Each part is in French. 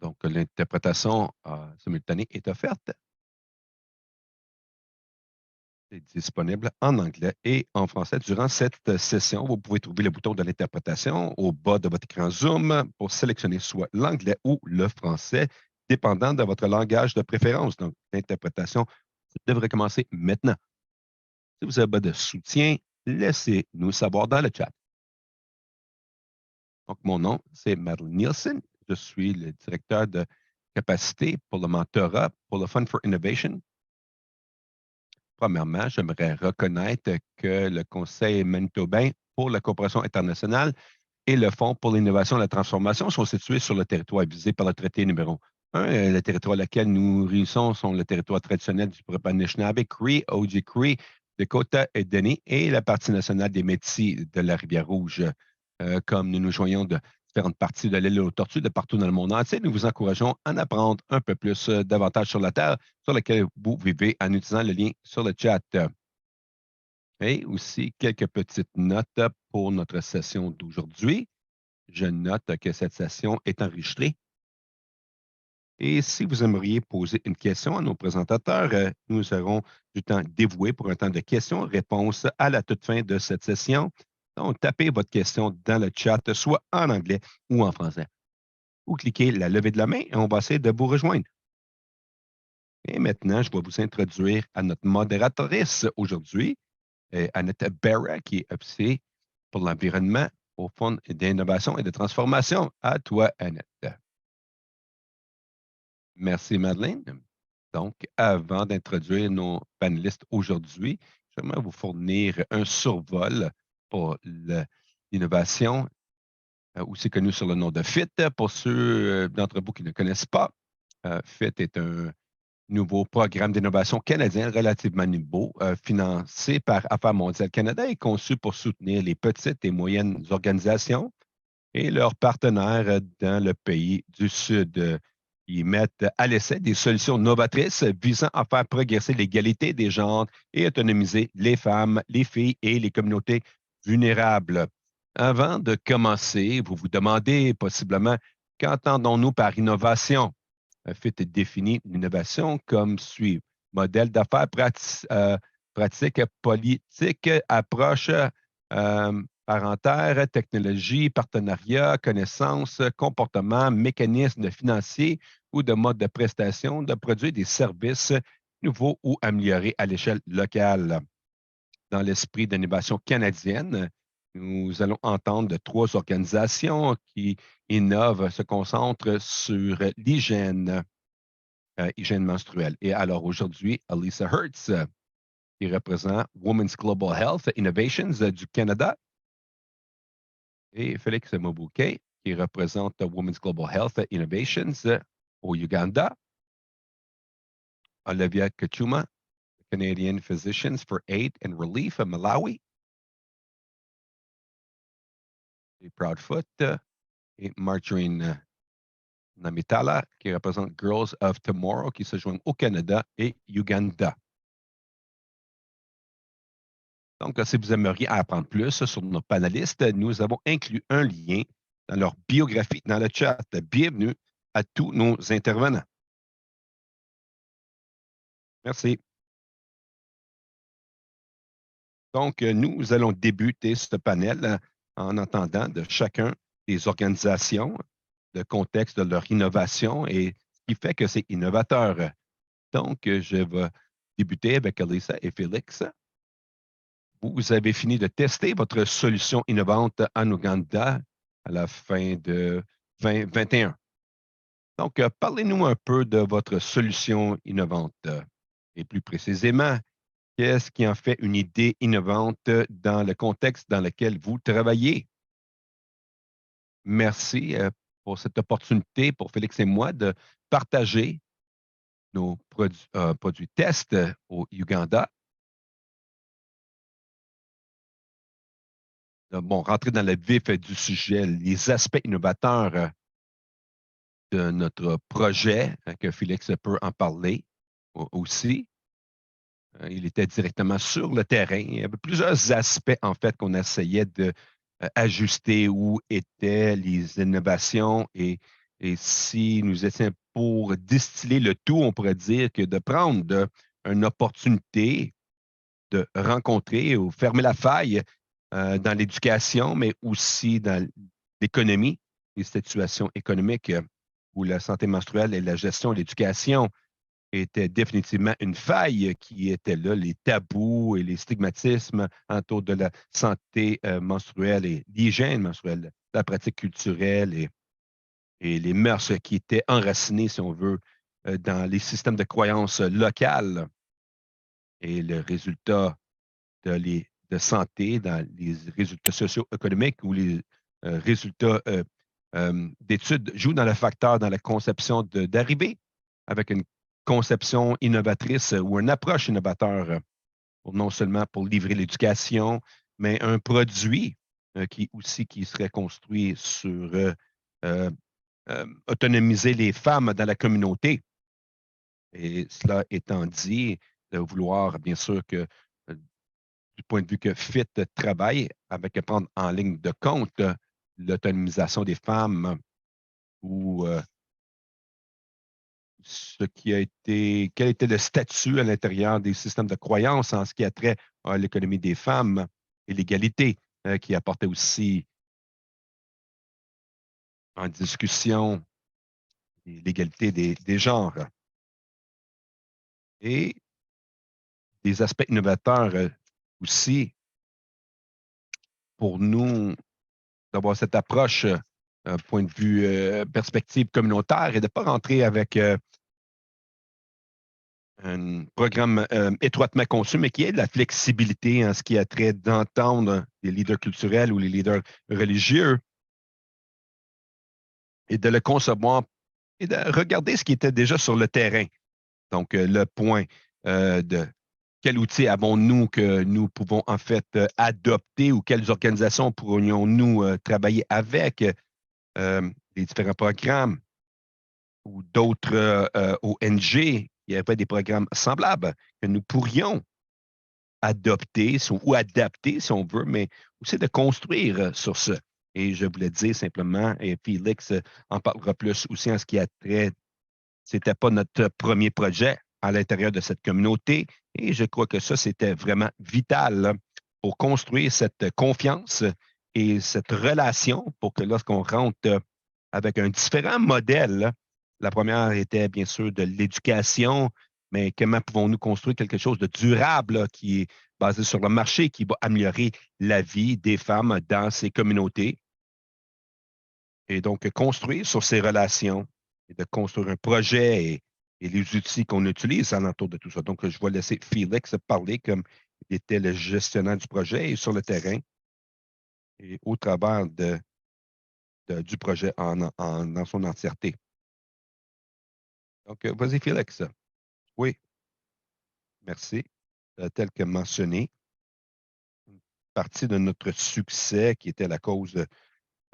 Donc, l'interprétation simultanée est offerte. C'est disponible en anglais et en français. Durant cette session, vous pouvez trouver le bouton de l'interprétation au bas de votre écran Zoom pour sélectionner soit l'anglais ou le français, dépendant de votre langage de préférence. Donc, l'interprétation devrait commencer maintenant. Si vous avez besoin de soutien, laissez-nous savoir dans le chat. Donc, mon nom, c'est Madeline Nielsen. Je suis le directeur de capacité pour le mentorat pour le Fund for Innovation. Premièrement, j'aimerais reconnaître que le Conseil manitobain pour la coopération internationale et le Fonds pour l'innovation et la transformation sont situés sur le territoire visé par le traité numéro 1. Le territoire auquel nous réunissons sont le territoire traditionnel du peuple Anishinaabe, Cree, Oji-Cree, Dakota et Dene et la partie nationale des Métis de la Rivière-Rouge. Comme nous nous joignons de différentes parties de l'île aux tortues de partout dans le monde entier, nous vous encourageons à en apprendre un peu plus davantage sur la Terre sur laquelle vous vivez en utilisant le lien sur le chat. Et aussi quelques petites notes pour notre session d'aujourd'hui. Je note que cette session est enregistrée. Et si vous aimeriez poser une question à nos présentateurs, nous aurons du temps dévoué pour un temps de questions-réponses à la toute fin de cette session. Donc, tapez votre question dans le chat, soit en anglais ou en français. Ou cliquez la levée de la main et on va essayer de vous rejoindre. Et maintenant, je vais vous introduire à notre modératrice aujourd'hui, Annette Barra, qui est officier pour l'environnement au Fonds d'innovation et de transformation. À toi, Annette. Merci, Madeleine. Donc, avant d'introduire nos panélistes aujourd'hui, j'aimerais vous fournir un survol pour l'innovation, aussi connu sur le nom de FIT. Pour ceux d'entre vous qui ne connaissent pas, FIT est un nouveau programme d'innovation canadien relativement nouveau, financé par Affaires mondiales Canada et conçu pour soutenir les petites et moyennes organisations et leurs partenaires dans le pays du Sud. Ils mettent à l'essai des solutions novatrices visant à faire progresser l'égalité des genres et autonomiser les femmes, les filles et les communautés vulnérables. Avant de commencer, vous vous demandez possiblement qu'entendons-nous par innovation? FIT définit l'innovation comme suit. Modèle d'affaires pratique, politique, approche parentaire, technologie, partenariat, connaissances, comportement, mécanismes financiers ou de mode de prestation de produits et des services nouveaux ou améliorés à l'échelle locale. Dans l'esprit d'innovation canadienne, nous allons entendre de trois organisations qui innovent, se concentrent sur l'hygiène, hygiène menstruelle. Et alors aujourd'hui, Alisa Hertz, qui représente Women's Global Health Innovations du Canada, et Félix Mobouquet, qui représente Women's Global Health Innovations au Uganda. Olivia Kachuma, Canadian Physicians for Aid and Relief à Malawi. Et Proudfoot et Margarine Namitala, qui représente Girls of Tomorrow, qui se joignent au Canada et Uganda. Donc, si vous aimeriez apprendre plus sur nos panélistes, nous avons inclus un lien dans leur biographie dans le chat. Bienvenue à tous nos intervenants. Merci. Donc, nous allons débuter ce panel en entendant de chacun des organisations, le contexte de leur innovation et ce qui fait que c'est innovateur. Donc, je vais débuter avec Alisa et Félix. Vous avez fini de tester votre solution innovante en Ouganda à la fin de 2021. Donc, parlez-nous un peu de votre solution innovante. Et plus précisément, qu'est-ce qui en fait une idée innovante dans le contexte dans lequel vous travaillez? Merci pour cette opportunité pour Félix et moi de partager nos produits tests au Uganda. Bon, rentrer dans le vif du sujet, les aspects innovateurs de notre projet, que Félix peut en parler aussi. Il était directement sur le terrain. Il y avait plusieurs aspects, en fait, qu'on essayait de ajuster où étaient les innovations et Et si nous étions pour distiller le tout, on pourrait dire que de prendre une opportunité de rencontrer ou fermer la faille dans l'éducation, mais aussi dans l'économie, les situations économiques où la santé menstruelle et la gestion de l'éducation était définitivement une faille qui était là, les tabous et les stigmatismes autour de la santé menstruelle et l'hygiène menstruelle, la pratique culturelle et les mœurs qui étaient enracinées, si on veut, dans les systèmes de croyances locales et le résultat de santé, dans les résultats socio-économiques ou les résultats d'études jouent dans le facteur dans la conception d'arriver avec une conception innovatrice ou une approche innovateur non seulement pour livrer l'éducation, mais un produit qui serait construit sur euh, autonomiser les femmes dans la communauté. Et cela étant dit, de vouloir, bien sûr, que du point de vue que FIT travaille avec prendre en ligne de compte l'autonomisation des femmes ou ce qui a été, quel était le statut à l'intérieur des systèmes de croyance en ce qui a trait à l'économie des femmes et l'égalité qui apportait aussi en discussion l'égalité des genres et des aspects innovateurs aussi pour nous d'avoir cette approche, point de vue perspective communautaire et de ne pas rentrer avec un programme étroitement conçu, mais qui ait de la flexibilité en ce qui a trait d'entendre les leaders culturels ou les leaders religieux et de le concevoir et de regarder ce qui était déjà sur le terrain. Donc, le point de quel outil avons-nous que nous pouvons en fait adopter ou quelles organisations pourrions-nous travailler avec les différents programmes ou d'autres ONG. Il y avait des programmes semblables que nous pourrions adopter ou adapter, si on veut, mais aussi de construire sur ce. Et je voulais dire simplement, et Félix en parlera plus aussi en ce qui a trait, c'était pas notre premier projet à l'intérieur de cette communauté. Et je crois que ça, c'était vraiment vital pour construire cette confiance et cette relation pour que lorsqu'on rentre avec un différent modèle, la première était bien sûr de l'éducation, mais comment pouvons-nous construire quelque chose de durable qui est basé sur le marché, qui va améliorer la vie des femmes dans ces communautés et donc construire sur ces relations et de construire un projet et les outils qu'on utilise alentour de tout ça. Donc, je vais laisser Félix parler comme il était le gestionnaire du projet et sur le terrain et au travers du projet dans son entièreté. Donc, vas-y, Félix. Oui, merci. Tel que mentionné, une partie de notre succès qui était la cause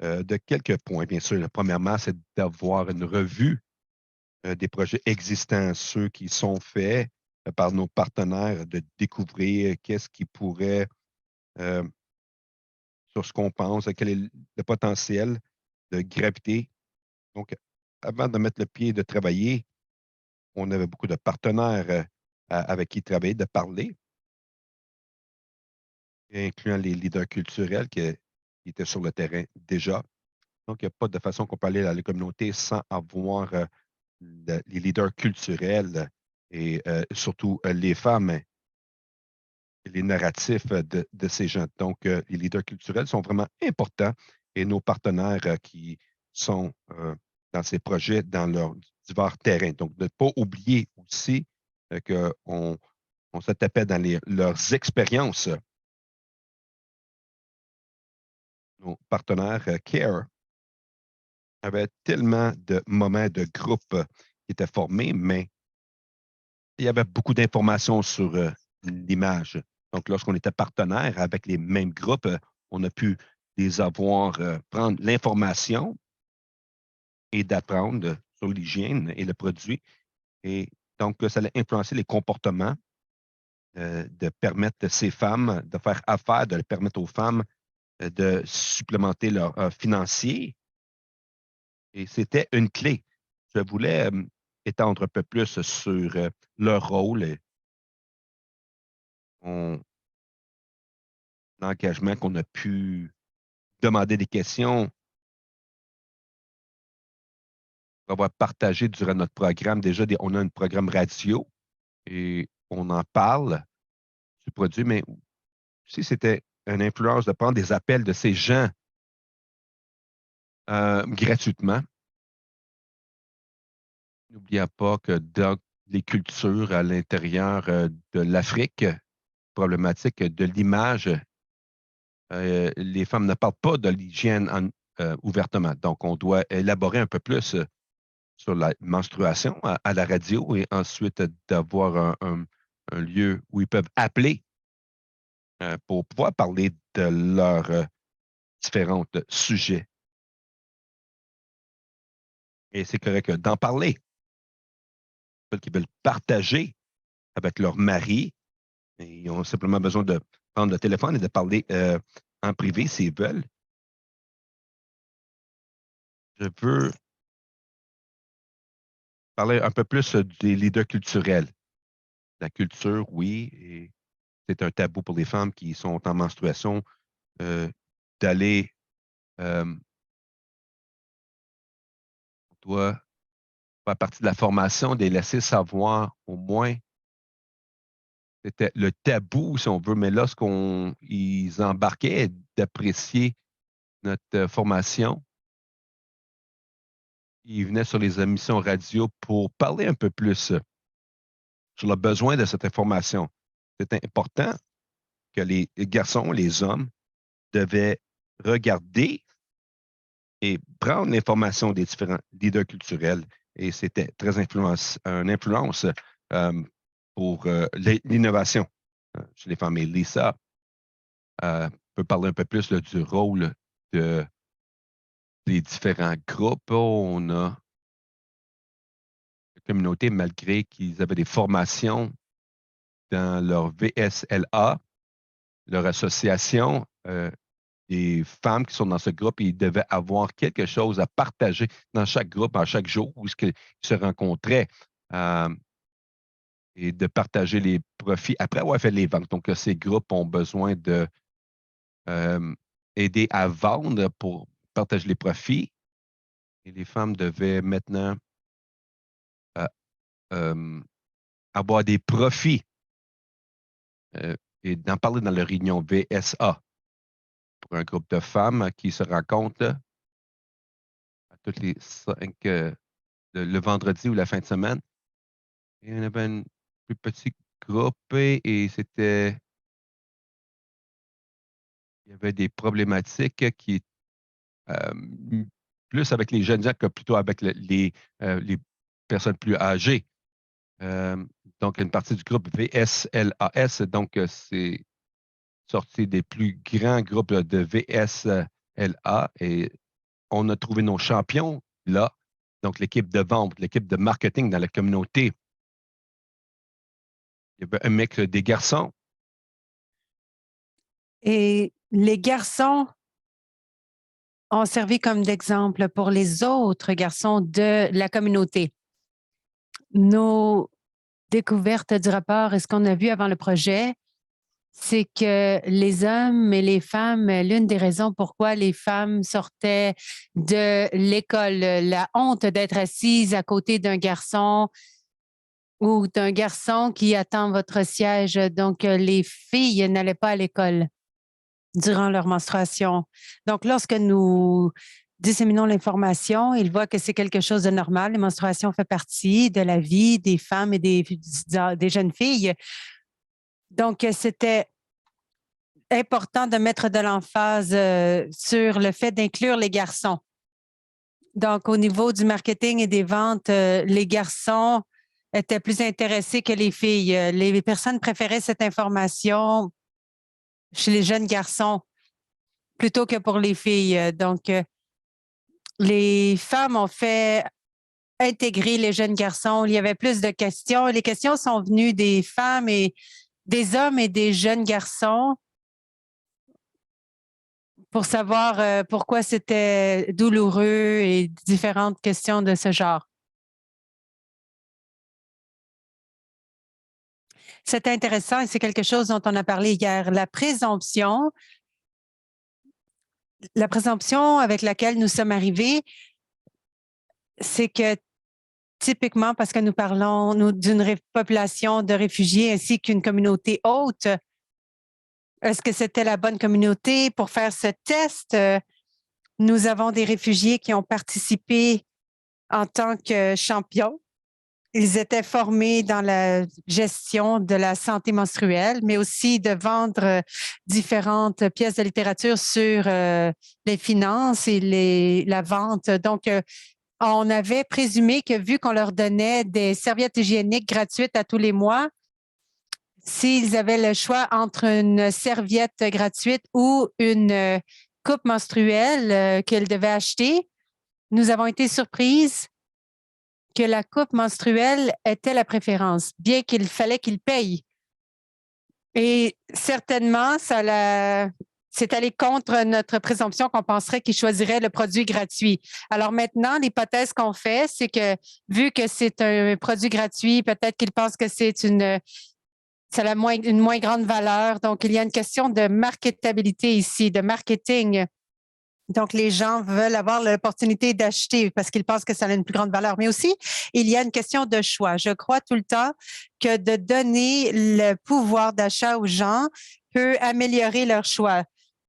de quelques points, bien sûr. Premièrement, c'est d'avoir une revue des projets existants, ceux qui sont faits par nos partenaires, de découvrir qu'est-ce qui pourrait, euh, sur ce qu'on pense, quel est le potentiel de gravité. Donc, avant de mettre le pied et de travailler, on avait beaucoup de partenaires avec qui travailler, de parler, incluant les leaders culturels qui étaient sur le terrain déjà. Donc, il n'y a pas de façon qu'on peut aller à la communauté sans avoir les leaders culturels et surtout les femmes les narratifs de ces gens. Donc, les leaders culturels sont vraiment importants et nos partenaires qui sont dans ces projets, dans leurs divers terrains. Donc, de ne pas oublier aussi qu'on se tapait dans leurs expériences. Nos partenaires CARE avaient tellement de moments de groupe qui étaient formés, mais il y avait beaucoup d'informations sur l'image. Donc, lorsqu'on était partenaire avec les mêmes groupes, on a pu les avoir, prendre l'information et d'apprendre sur l'hygiène et le produit. Et donc, ça allait influencer les comportements, de permettre à ces femmes de faire affaire, de permettre aux femmes de supplémenter leur financier Et c'était une clé. Je voulais étendre un peu plus sur leur rôle et l'engagement qu'on a pu demander des questions, avoir partagé durant notre programme. Déjà, on a un programme radio et on en parle du produit, mais si c'était une influence de prendre des appels de ces gens gratuitement, n'oublions pas que dans les cultures à l'intérieur de l'Afrique, problématique de l'image, les femmes ne parlent pas de l'hygiène ouvertement. Donc, on doit élaborer un peu plus sur la menstruation à la radio et ensuite d'avoir un lieu où ils peuvent appeler pour pouvoir parler de leurs différents sujets. Et c'est correct d'en parler. Ceux qui veulent partager avec leur mari, et ils ont simplement besoin de prendre le téléphone et de parler en privé s'ils veulent. Je veux parler un peu plus des leaders culturels. La culture, oui, et c'est un tabou pour les femmes qui sont en menstruation d'aller, on doit faire partie de la formation, de les laisser savoir au moins, c'était le tabou, si on veut, mais lorsqu'ils embarquaient, d'apprécier notre formation, ils venaient sur les émissions radio pour parler un peu plus sur le besoin de cette information. C'est important que les garçons, les hommes, devaient regarder et prendre l'information des différents leaders culturels. Et c'était très une influence euh, pour l'innovation chez les femmes. Et Lisa peut parler un peu plus là, du rôle des différents groupes. On a la communauté, malgré qu'ils avaient des formations dans leur VSLA, leur association, les femmes qui sont dans ce groupe, ils devaient avoir quelque chose à partager dans chaque groupe, à chaque jour où ils se rencontraient euh, et de partager les profits après avoir fait les ventes. Donc, ces groupes ont besoin de aider à vendre pour partager les profits. Et les femmes devaient maintenant euh, euh, avoir des profits euh, et d'en parler dans leur réunion VSA pour un groupe de femmes qui se rencontrent à toutes les 5, le vendredi ou la fin de semaine. Et il y en avait un plus petit groupe et il y avait des problématiques qui euh, plus avec les jeunes gens que plutôt avec les personnes plus âgées. Euh, donc, une partie du groupe VSLAS, donc c'est sorti des plus grands groupes de VSLA et on a trouvé nos champions là. Donc, l'équipe de vente, l'équipe de marketing dans la communauté. Il y avait un mec des garçons. Et les garçons ont servi comme d'exemple pour les autres garçons de la communauté. Nos découvertes du rapport et ce qu'on a vu avant le projet, c'est que les hommes et les femmes, l'une des raisons pourquoi les femmes sortaient de l'école, la honte d'être assise à côté d'un garçon ou d'un garçon qui attend votre siège. Donc, les filles n'allaient pas à l'école durant leur menstruation. Donc, lorsque nous disséminons l'information, ils voient que c'est quelque chose de normal. Les menstruations font partie de la vie des femmes et des jeunes filles. Donc, c'était important de mettre de l'emphase sur le fait d'inclure les garçons. Donc, au niveau du marketing et des ventes, les garçons étaient plus intéressés que les filles. Les personnes préféraient cette information chez les jeunes garçons plutôt que pour les filles. Donc, les femmes ont fait intégrer les jeunes garçons. Il y avait plus de questions. Les questions sont venues des femmes et des hommes et des jeunes garçons pour savoir pourquoi c'était douloureux et différentes questions de ce genre. C'est intéressant et c'est quelque chose dont on a parlé hier. La présomption avec laquelle nous sommes arrivés, c'est que typiquement parce que nous parlons d'une population de réfugiés ainsi qu'une communauté haute, est-ce que c'était la bonne communauté pour faire ce test? Nous avons des réfugiés qui ont participé en tant que champions. Ils étaient formés dans la gestion de la santé menstruelle, mais aussi de vendre différentes pièces de littérature sur les finances et la vente. Donc, on avait présumé que vu qu'on leur donnait des serviettes hygiéniques gratuites à tous les mois, s'ils avaient le choix entre une serviette gratuite ou une coupe menstruelle qu'ils devaient acheter, nous avons été surprises que la coupe menstruelle était la préférence, bien qu'il fallait qu'ils payent. Et certainement, c'est allé contre notre présomption qu'on penserait qu'ils choisiraient le produit gratuit. Alors maintenant, l'hypothèse qu'on fait, c'est que vu que c'est un produit gratuit, peut-être qu'ils pensent que ça a une moins grande valeur. Donc, il y a une question de marketabilité ici, de marketing. Donc, les gens veulent avoir l'opportunité d'acheter parce qu'ils pensent que ça a une plus grande valeur. Mais aussi, il y a une question de choix. Je crois tout le temps que de donner le pouvoir d'achat aux gens peut améliorer leur choix.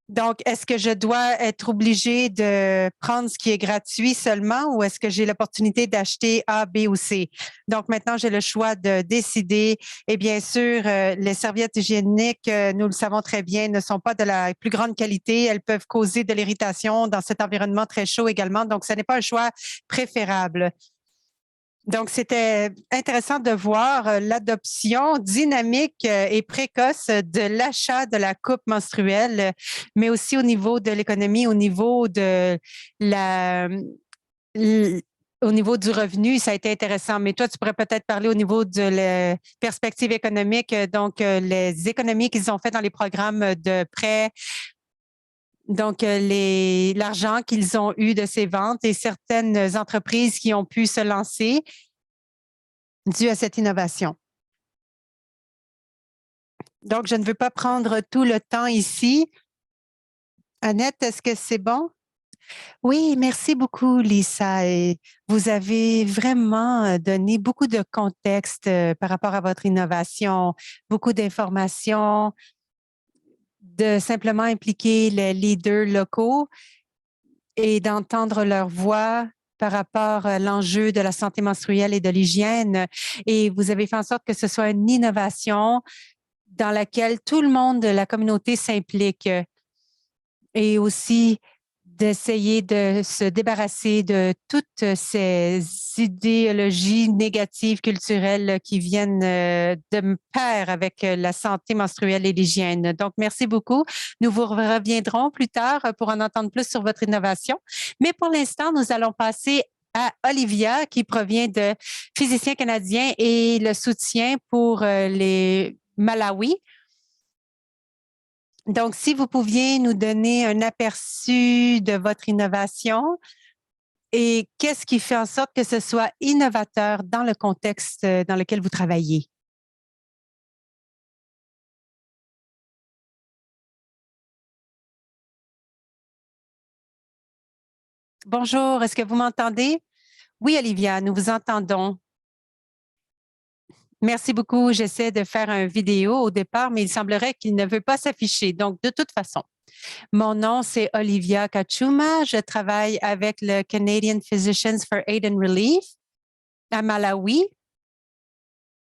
Donc, est-ce que je dois être obligé de prendre ce qui est gratuit seulement ou est-ce que j'ai l'opportunité d'acheter A, B ou C? Donc, maintenant, j'ai le choix de décider. Et bien sûr, les serviettes hygiéniques, nous le savons très bien, ne sont pas de la plus grande qualité. Elles peuvent causer de l'irritation dans cet environnement très chaud également. Donc, ce n'est pas un choix préférable. Donc, c'était intéressant de voir l'adoption dynamique et précoce de l'achat de la coupe menstruelle, mais aussi au niveau de l'économie, au niveau de au niveau du revenu, ça a été intéressant. Mais toi, tu pourrais peut-être parler au niveau de la perspective économique, donc les économies qu'ils ont fait dans les programmes de prêt. Donc, l'argent qu'ils ont eu de ces ventes et certaines entreprises qui ont pu se lancer dû à cette innovation. Donc, je ne veux pas prendre tout le temps ici. Annette, est-ce que c'est bon? Oui, merci beaucoup, Lisa. Et vous avez vraiment donné beaucoup de contexte par rapport à votre innovation, beaucoup d'informations, de simplement impliquer les leaders locaux et d'entendre leur voix par rapport à l'enjeu de la santé menstruelle et de l'hygiène. Et vous avez fait en sorte que ce soit une innovation dans laquelle tout le monde de la communauté s'implique et aussi d'essayer de se débarrasser de toutes ces idéologies négatives culturelles qui viennent de pair avec la santé menstruelle et l'hygiène. Donc, merci beaucoup. Nous vous reviendrons plus tard pour en entendre plus sur votre innovation. Mais pour l'instant, nous allons passer à Olivia, qui provient de Physiciens canadiens et le soutien pour les Malawi. Donc, si vous pouviez nous donner un aperçu de votre innovation et qu'est-ce qui fait en sorte que ce soit innovateur dans le contexte dans lequel vous travaillez? Bonjour, est-ce que vous m'entendez? Oui, Olivia, nous vous entendons. Merci beaucoup. J'essaie de faire une vidéo au départ, mais il semblerait qu'il ne veut pas s'afficher. Donc, de toute façon, mon nom, c'est Olivia Kachuma. Je travaille avec le Canadian Physicians for Aid and Relief à Malawi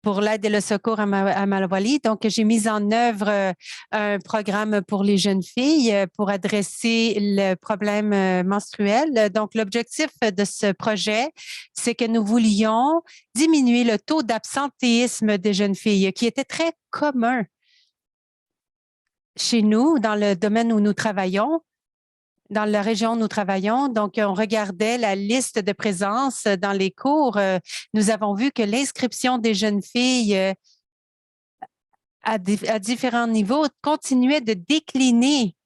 pour l'aide et le secours à Malawi. Donc, j'ai mis en œuvre un programme pour les jeunes filles pour adresser le problème menstruel. Donc, l'objectif de ce projet, c'est que nous voulions diminuer le taux d'absentéisme des jeunes filles, qui était très commun chez nous, dans le domaine où nous travaillons. Dans la région où nous travaillons. Donc, on regardait la liste de présence dans les cours. Nous avons vu que l'inscription des jeunes filles à différents niveaux continuait de décliner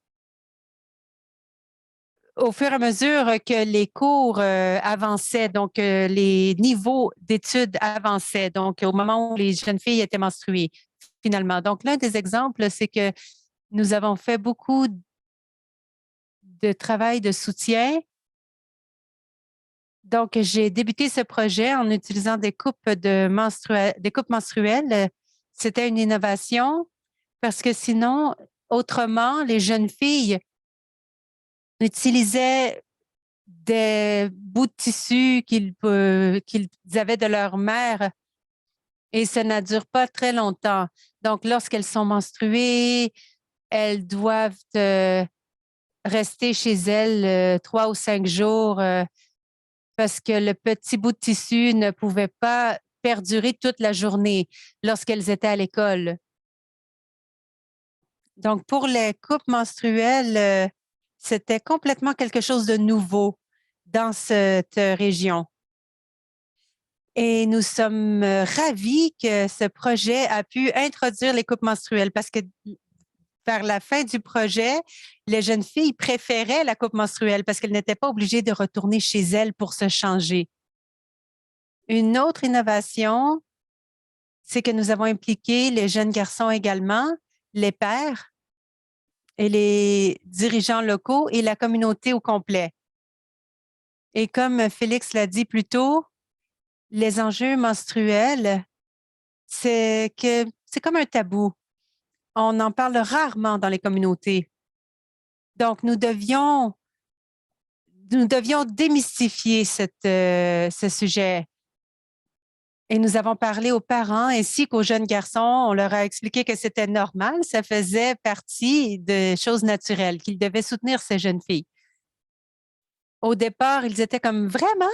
au fur et à mesure que les cours avançaient, donc les niveaux d'études avançaient, donc au moment où les jeunes filles étaient menstruées, finalement. Donc, l'un des exemples, c'est que nous avons fait beaucoup de travail de soutien. Donc, j'ai débuté ce projet en utilisant des coupes menstruelles. C'était une innovation parce que sinon, autrement, les jeunes filles utilisaient des bouts de tissu qu'ils avaient de leur mère et ça ne dure pas très longtemps. Donc, lorsqu'elles sont menstruées, elles doivent rester chez elles 3 ou 5 jours parce que le petit bout de tissu ne pouvait pas perdurer toute la journée lorsqu'elles étaient à l'école. Donc, pour les coupes menstruelles, c'était complètement quelque chose de nouveau dans cette région. Et nous sommes ravis que ce projet a pu introduire les coupes menstruelles parce que vers la fin du projet, les jeunes filles préféraient la coupe menstruelle parce qu'elles n'étaient pas obligées de retourner chez elles pour se changer. Une autre innovation, c'est que nous avons impliqué les jeunes garçons également, les pères et les dirigeants locaux et la communauté au complet. Et comme Félix l'a dit plus tôt, les enjeux menstruels, c'est comme un tabou. On en parle rarement dans les communautés. Donc, nous devions démystifier ce sujet. Et nous avons parlé aux parents ainsi qu'aux jeunes garçons. On leur a expliqué que c'était normal, ça faisait partie de choses naturelles, qu'ils devaient soutenir ces jeunes filles. Au départ, ils étaient comme vraiment,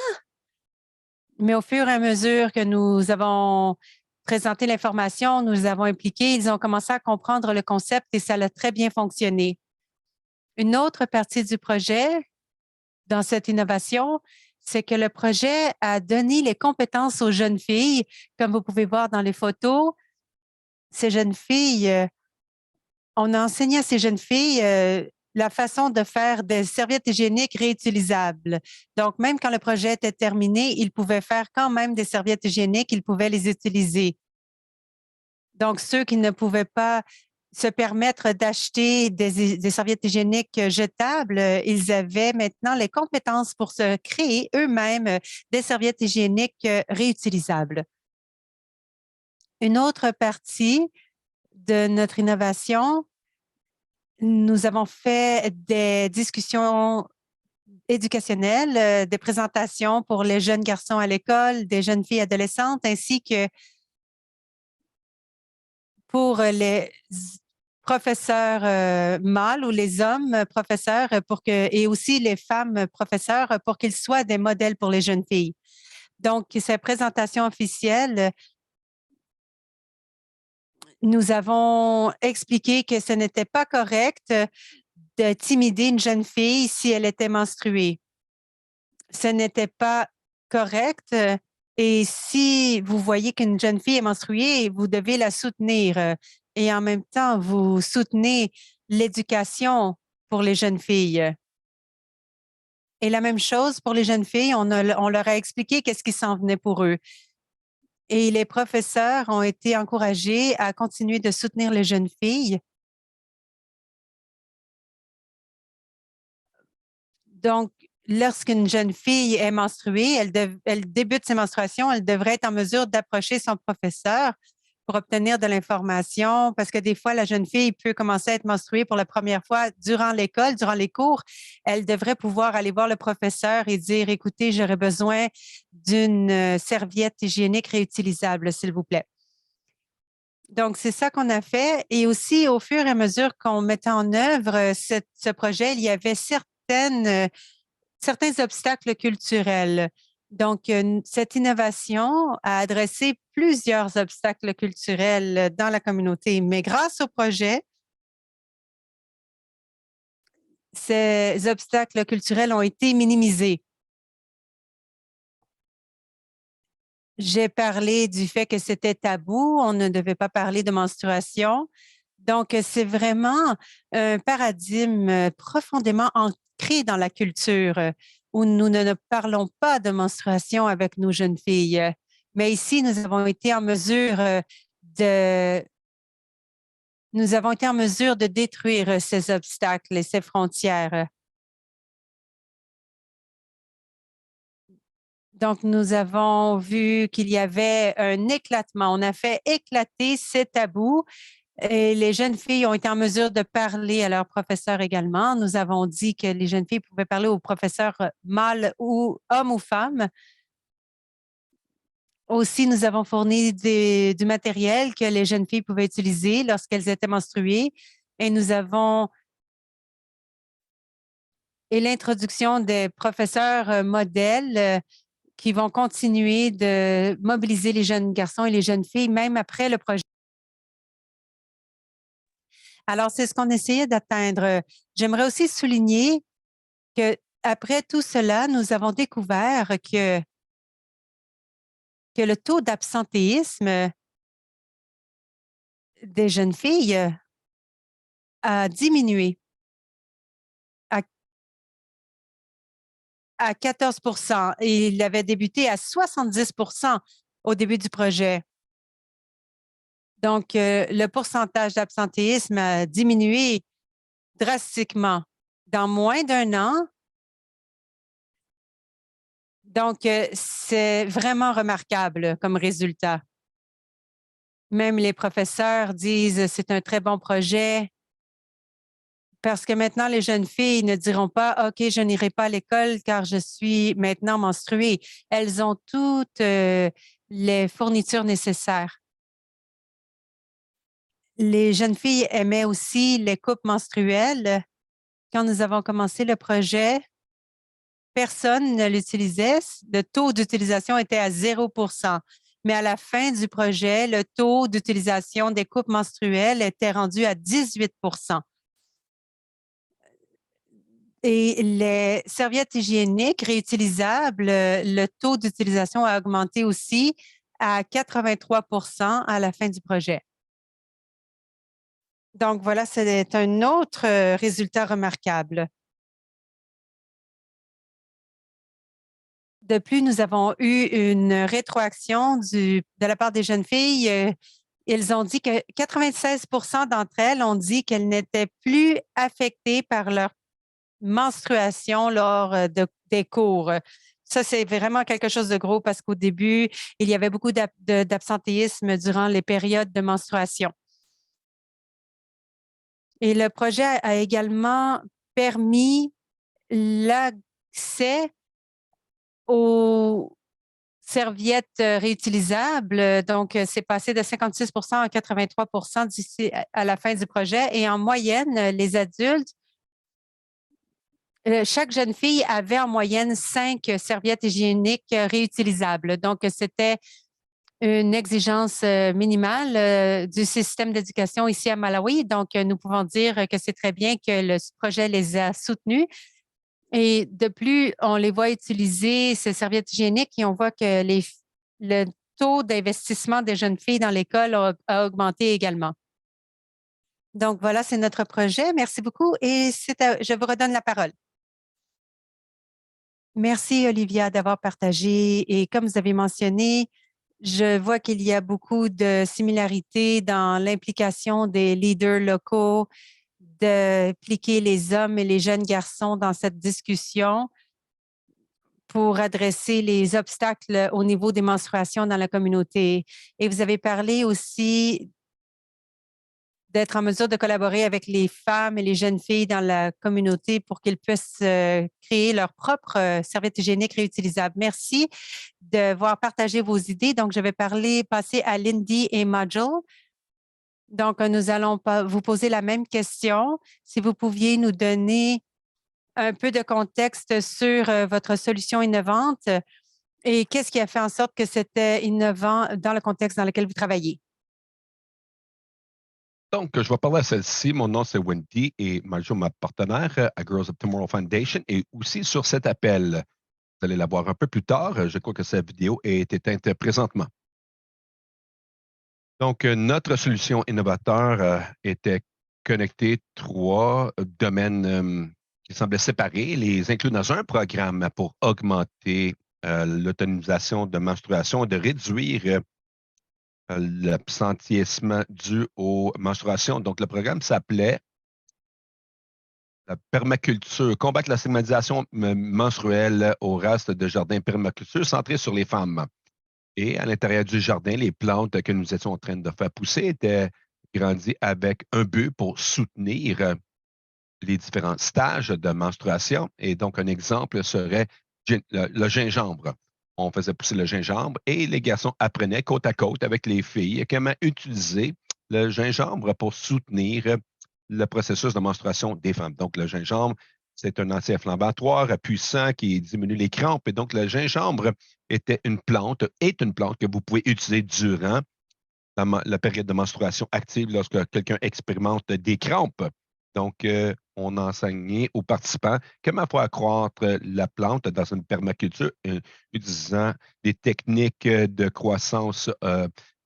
mais au fur et à mesure que nous avons présenté l'information, nous les avons impliqués, ils ont commencé à comprendre le concept et ça a très bien fonctionné. Une autre partie du projet dans cette innovation, c'est que le projet a donné les compétences aux jeunes filles. Comme vous pouvez voir dans les photos, ces jeunes filles, on a enseigné à ces jeunes filles la façon de faire des serviettes hygiéniques réutilisables. Donc, même quand le projet était terminé, ils pouvaient faire quand même des serviettes hygiéniques, ils pouvaient les utiliser. Donc, ceux qui ne pouvaient pas se permettre d'acheter des serviettes hygiéniques jetables, ils avaient maintenant les compétences pour se créer eux-mêmes des serviettes hygiéniques réutilisables. Une autre partie de notre innovation, nous avons fait des discussions éducationnelles, des présentations pour les jeunes garçons à l'école, des jeunes filles adolescentes, ainsi que pour les professeurs mâles ou les hommes professeurs et aussi les femmes professeurs pour qu'ils soient des modèles pour les jeunes filles. Donc, ces présentations officielles, nous avons expliqué que ce n'était pas correct de timider une jeune fille si elle était menstruée. Ce n'était pas correct et si vous voyez qu'une jeune fille est menstruée, vous devez la soutenir et en même temps, vous soutenez l'éducation pour les jeunes filles. Et la même chose pour les jeunes filles, on leur a expliqué qu'est-ce qui s'en venait pour eux. Et les professeurs ont été encouragés à continuer de soutenir les jeunes filles. Donc, lorsqu'une jeune fille est menstruée, elle débute ses menstruations, elle devrait être en mesure d'approcher son professeur pour obtenir de l'information parce que des fois, la jeune fille peut commencer à être menstruée pour la première fois durant l'école, durant les cours. Elle devrait pouvoir aller voir le professeur et dire, écoutez, j'aurais besoin d'une serviette hygiénique réutilisable, s'il vous plaît. Donc, c'est ça qu'on a fait. Et aussi, au fur et à mesure qu'on mettait en œuvre ce projet, il y avait certains obstacles culturels. Donc, cette innovation a adressé plusieurs obstacles culturels dans la communauté, mais grâce au projet, ces obstacles culturels ont été minimisés. J'ai parlé du fait que c'était tabou, on ne devait pas parler de menstruation. Donc, c'est vraiment un paradigme profondément ancré dans la culture où nous ne parlons pas de menstruation avec nos jeunes filles. Mais ici, nous avons été en mesure de détruire ces obstacles et ces frontières. Donc, nous avons vu qu'il y avait un éclatement. On a fait éclater ces tabous et les jeunes filles ont été en mesure de parler à leurs professeurs également. Nous avons dit que les jeunes filles pouvaient parler aux professeurs mâles ou hommes ou femmes. Aussi, nous avons fourni du matériel que les jeunes filles pouvaient utiliser lorsqu'elles étaient menstruées et l'introduction des professeurs modèles qui vont continuer de mobiliser les jeunes garçons et les jeunes filles, même après le projet. Alors, c'est ce qu'on essayait d'atteindre. J'aimerais aussi souligner qu'après tout cela, nous avons découvert que le taux d'absentéisme des jeunes filles a diminué à 14 et il avait débuté à 70 au début du projet. Donc, le pourcentage d'absentéisme a diminué drastiquement dans moins d'un an. Donc, c'est vraiment remarquable comme résultat. Même les professeurs disent c'est un très bon projet parce que maintenant, les jeunes filles ne diront pas « OK, je n'irai pas à l'école car je suis maintenant menstruée ». Elles ont toutes les fournitures nécessaires. Les jeunes filles aimaient aussi les coupes menstruelles. Quand nous avons commencé le projet, personne ne l'utilisait. Le taux d'utilisation était à 0 mais à la fin du projet, le taux d'utilisation des coupes menstruelles était rendu à 18 Et les serviettes hygiéniques réutilisables, le taux d'utilisation a augmenté aussi à 83 à la fin du projet. Donc, voilà, c'est un autre résultat remarquable. De plus, nous avons eu une rétroaction de la part des jeunes filles. Ils ont dit que 96 d'entre elles ont dit qu'elles n'étaient plus affectées par leur menstruation lors des cours. Ça, c'est vraiment quelque chose de gros parce qu'au début, il y avait beaucoup d'absentéisme durant les périodes de menstruation. Et le projet a également permis l'accès aux serviettes réutilisables. Donc, c'est passé de 56 à 83 d'ici à la fin du projet. Et en moyenne, les adultes, chaque jeune fille avait en moyenne 5 serviettes hygiéniques réutilisables. Donc, c'était une exigence minimale du système d'éducation ici à Malawi. Donc, nous pouvons dire que c'est très bien que le projet les a soutenus. Et de plus, on les voit utiliser ces serviettes hygiéniques et on voit que le taux d'investissement des jeunes filles dans l'école a augmenté également. Donc, voilà, c'est notre projet. Merci beaucoup et je vous redonne la parole. Merci, Olivia, d'avoir partagé. Et comme vous avez mentionné, je vois qu'il y a beaucoup de similarités dans l'implication des leaders locaux, d'impliquer les hommes et les jeunes garçons dans cette discussion pour adresser les obstacles au niveau des menstruations dans la communauté. Et vous avez parlé aussi d'être en mesure de collaborer avec les femmes et les jeunes filles dans la communauté pour qu'ils puissent créer leur propre serviette hygiénique réutilisable. Merci d'avoir partagé vos idées. Donc, je vais passer à Lindy et Majel. Donc, nous allons vous poser la même question. Si vous pouviez nous donner un peu de contexte sur votre solution innovante et qu'est-ce qui a fait en sorte que c'était innovant dans le contexte dans lequel vous travaillez? Donc, je vais parler à celle-ci. Mon nom, c'est Wendy et Marjo, ma partenaire à Girls of Tomorrow Foundation, et aussi sur cet appel. Vous allez la voir un peu plus tard. Je crois que cette vidéo est éteinte présentement. Donc, notre solution innovateur était connecter 3 domaines qui semblait séparer, les inclure dans un programme pour augmenter l'autonomisation de menstruation, de réduire l'absentéisme dû aux menstruations. Donc, le programme s'appelait la permaculture, combattre la stigmatisation menstruelle au reste de jardin permaculture centré sur les femmes. Et à l'intérieur du jardin, les plantes que nous étions en train de faire pousser étaient grandies avec un but pour soutenir les différents stages de menstruation. Et donc, un exemple serait le gingembre. On faisait pousser le gingembre et les garçons apprenaient côte à côte avec les filles comment utiliser le gingembre pour soutenir le processus de menstruation des femmes. Donc, le gingembre, c'est un anti-inflammatoire puissant qui diminue les crampes. Et donc, le gingembre est une plante que vous pouvez utiliser durant la période de menstruation active lorsque quelqu'un expérimente des crampes. Donc, on enseignait aux participants comment faut accroître la plante dans une permaculture utilisant des techniques de croissance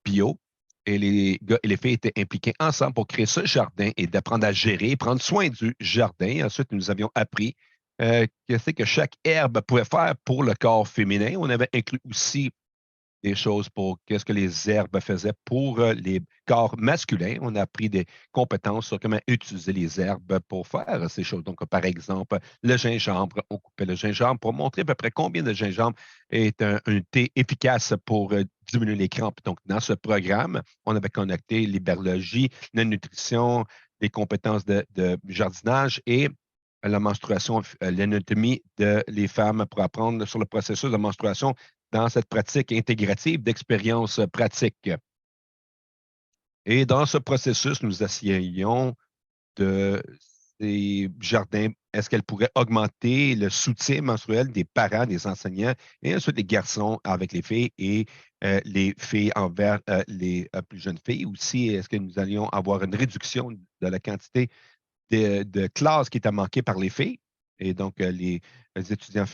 bio. Et les gars et les filles étaient impliqués ensemble pour créer ce jardin et d'apprendre à gérer, prendre soin du jardin. Ensuite, nous avions appris qu'est-ce que chaque herbe pouvait faire pour le corps féminin. On avait inclus aussi des choses pour qu'est-ce que les herbes faisaient pour les corps masculins. On a appris des compétences sur comment utiliser les herbes pour faire ces choses. Donc, par exemple, le gingembre, on coupait le gingembre pour montrer à peu près combien de gingembre est un thé efficace pour diminuer les crampes. Donc, dans ce programme, on avait connecté l'hébergologie, la nutrition, les compétences de jardinage et la menstruation, l'anatomie de les femmes pour apprendre sur le processus de menstruation dans cette pratique intégrative d'expérience pratique. Et dans ce processus, nous essayons de ces jardins, est-ce qu'elles pourraient augmenter le soutien menstruel des parents, des enseignants, et ensuite les garçons avec les filles et les filles envers les plus jeunes filles aussi. Est-ce que nous allions avoir une réduction de la quantité de classes qui étaient manquées par les filles? Et donc, les étudiants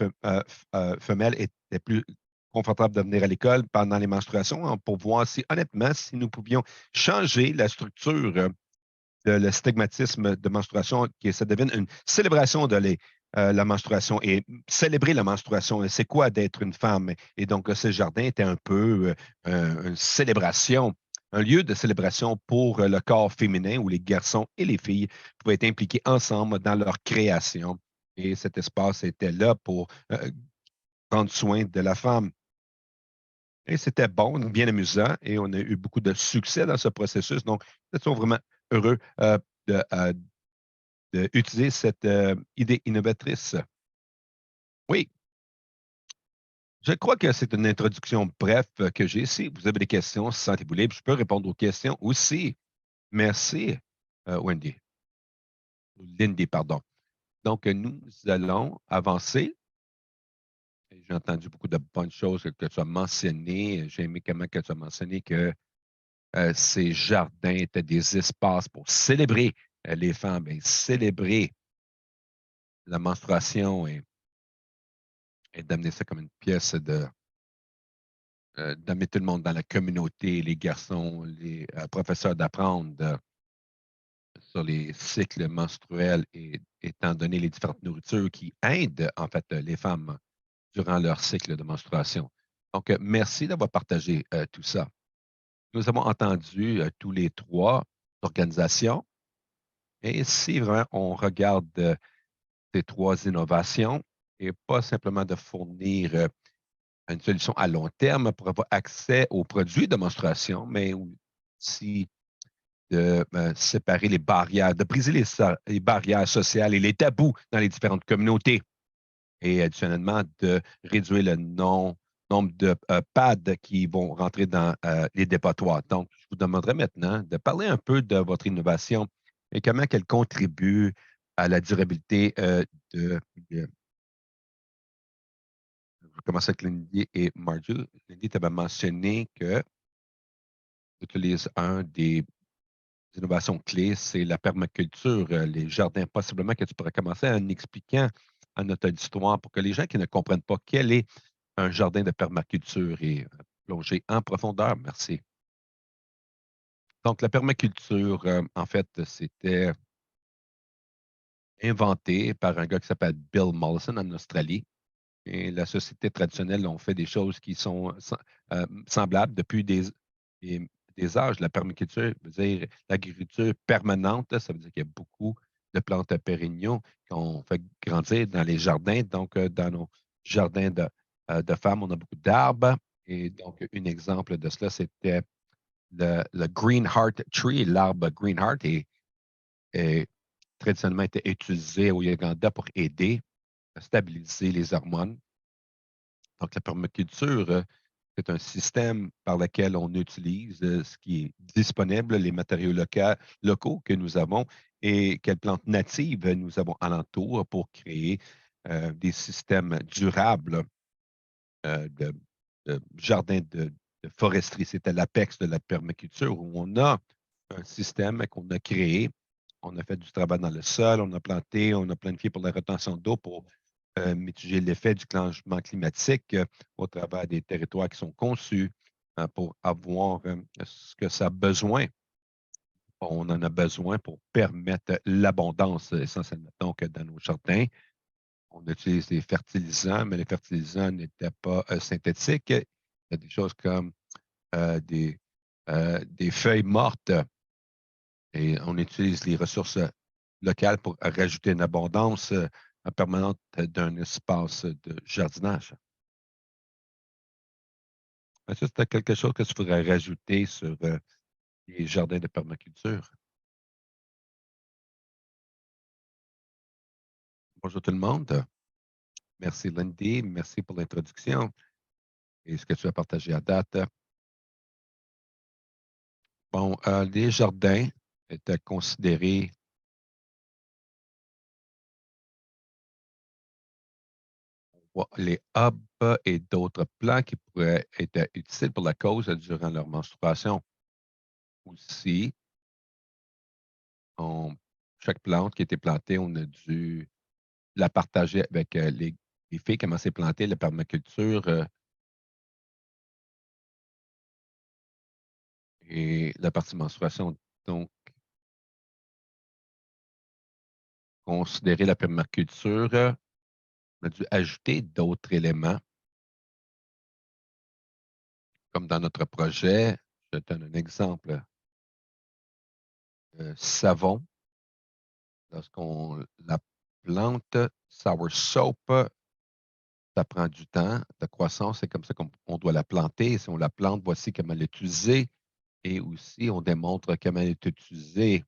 femelles étaient plus confortables de venir à l'école pendant les menstruations pour voir si, honnêtement, si nous pouvions changer la structure de le stigmatisme de menstruation, que ça devienne une célébration de la menstruation et célébrer la menstruation. C'est quoi d'être une femme? Et donc, ce jardin était un peu une célébration, un lieu de célébration pour le corps féminin où les garçons et les filles pouvaient être impliqués ensemble dans leur création. Et cet espace était là pour prendre soin de la femme. Et c'était bon, bien amusant, et on a eu beaucoup de succès dans ce processus. Donc, nous étions vraiment heureux d'utiliser cette idée innovatrice. Oui, je crois que c'est une introduction bref que j'ai. Si vous avez des questions, sentez-vous libre. Je peux répondre aux questions aussi. Merci, Wendy. Lindy, pardon. Donc, nous allons avancer. J'ai entendu beaucoup de bonnes choses que tu as mentionnées. J'ai aimé comment que tu as mentionné que ces jardins étaient des espaces pour célébrer les femmes et célébrer la menstruation et d'amener ça comme une pièce d'amener tout le monde dans la communauté, les garçons, les professeurs d'apprendre sur les cycles menstruels et étant donné les différentes nourritures qui aident en fait les femmes durant leur cycle de menstruation. Donc, merci d'avoir partagé tout ça. Nous avons entendu tous les trois organisations et si vraiment on regarde ces trois innovations et pas simplement de fournir une solution à long terme pour avoir accès aux produits de menstruation, mais aussi de séparer les barrières, de briser les barrières sociales et les tabous dans les différentes communautés. Et additionnellement, de réduire le nombre de pads qui vont rentrer dans les dépotoirs. Donc, je vous demanderai maintenant de parler un peu de votre innovation et comment elle contribue à la durabilité de je vais commencer avec Lindy et Marjorie. Lindy, tu avais mentionné que tu utilises un des innovations clés, c'est la permaculture, les jardins. Possiblement que tu pourrais commencer en expliquant à notre auditoire pour que les gens qui ne comprennent pas quel est un jardin de permaculture et plonger en profondeur. Merci. Donc, la permaculture, en fait, c'était inventé par un gars qui s'appelle Bill Mollison en Australie. Et la société traditionnelle, on fait des choses qui sont semblables depuis des, des âges. La permaculture veut dire l'agriculture permanente. Ça veut dire qu'il y a beaucoup de plantes pérenniaux qu'on fait grandir dans les jardins. Donc, dans nos jardins de femmes, on a beaucoup d'arbres. Et donc, un exemple de cela, c'était le Green Heart Tree. L'arbre Green Heart est traditionnellement été utilisé au Uganda pour aider à stabiliser les hormones. Donc, la permaculture, c'est un système par lequel on utilise ce qui est disponible, les matériaux locaux que nous avons et quelles plantes natives nous avons alentour pour créer des systèmes durables de, jardins de foresterie. C'était l'apex de la permaculture où on a un système qu'on a créé. On a fait du travail dans le sol, on a planté, on a planifié pour la rétention d'eau pour mitiger l'effet du changement climatique au travers des territoires qui sont conçus pour avoir ce que ça a besoin. On en a besoin pour permettre l'abondance essentiellement. Donc, dans nos jardins, on utilise des fertilisants, mais les fertilisants n'étaient pas synthétiques. Il y a des choses comme des, des feuilles mortes et on utilise les ressources locales pour rajouter une abondance permanente d'un espace de jardinage. Est-ce que c'était quelque chose que tu voudrais rajouter sur les jardins de permaculture? Bonjour tout le monde. Merci Lindy. Merci pour l'introduction et ce que tu as partagé à date. Bon, les jardins étaient considérés les hubs et d'autres plants qui pourraient être utiles pour la cause durant leur menstruation. Aussi, chaque plante qui a été plantée, on a dû la partager avec les filles, comment c'est planté, la permaculture et la partie menstruation. Donc, considérer la permaculture, on a dû ajouter d'autres éléments, comme dans notre projet. Je te donne un exemple. Savon, lorsqu'on la plante, sour soap, ça prend du temps de croissance. C'est comme ça qu'on doit la planter. Si on la plante, voici comment l'utiliser. Et aussi, on démontre comment elle est utilisée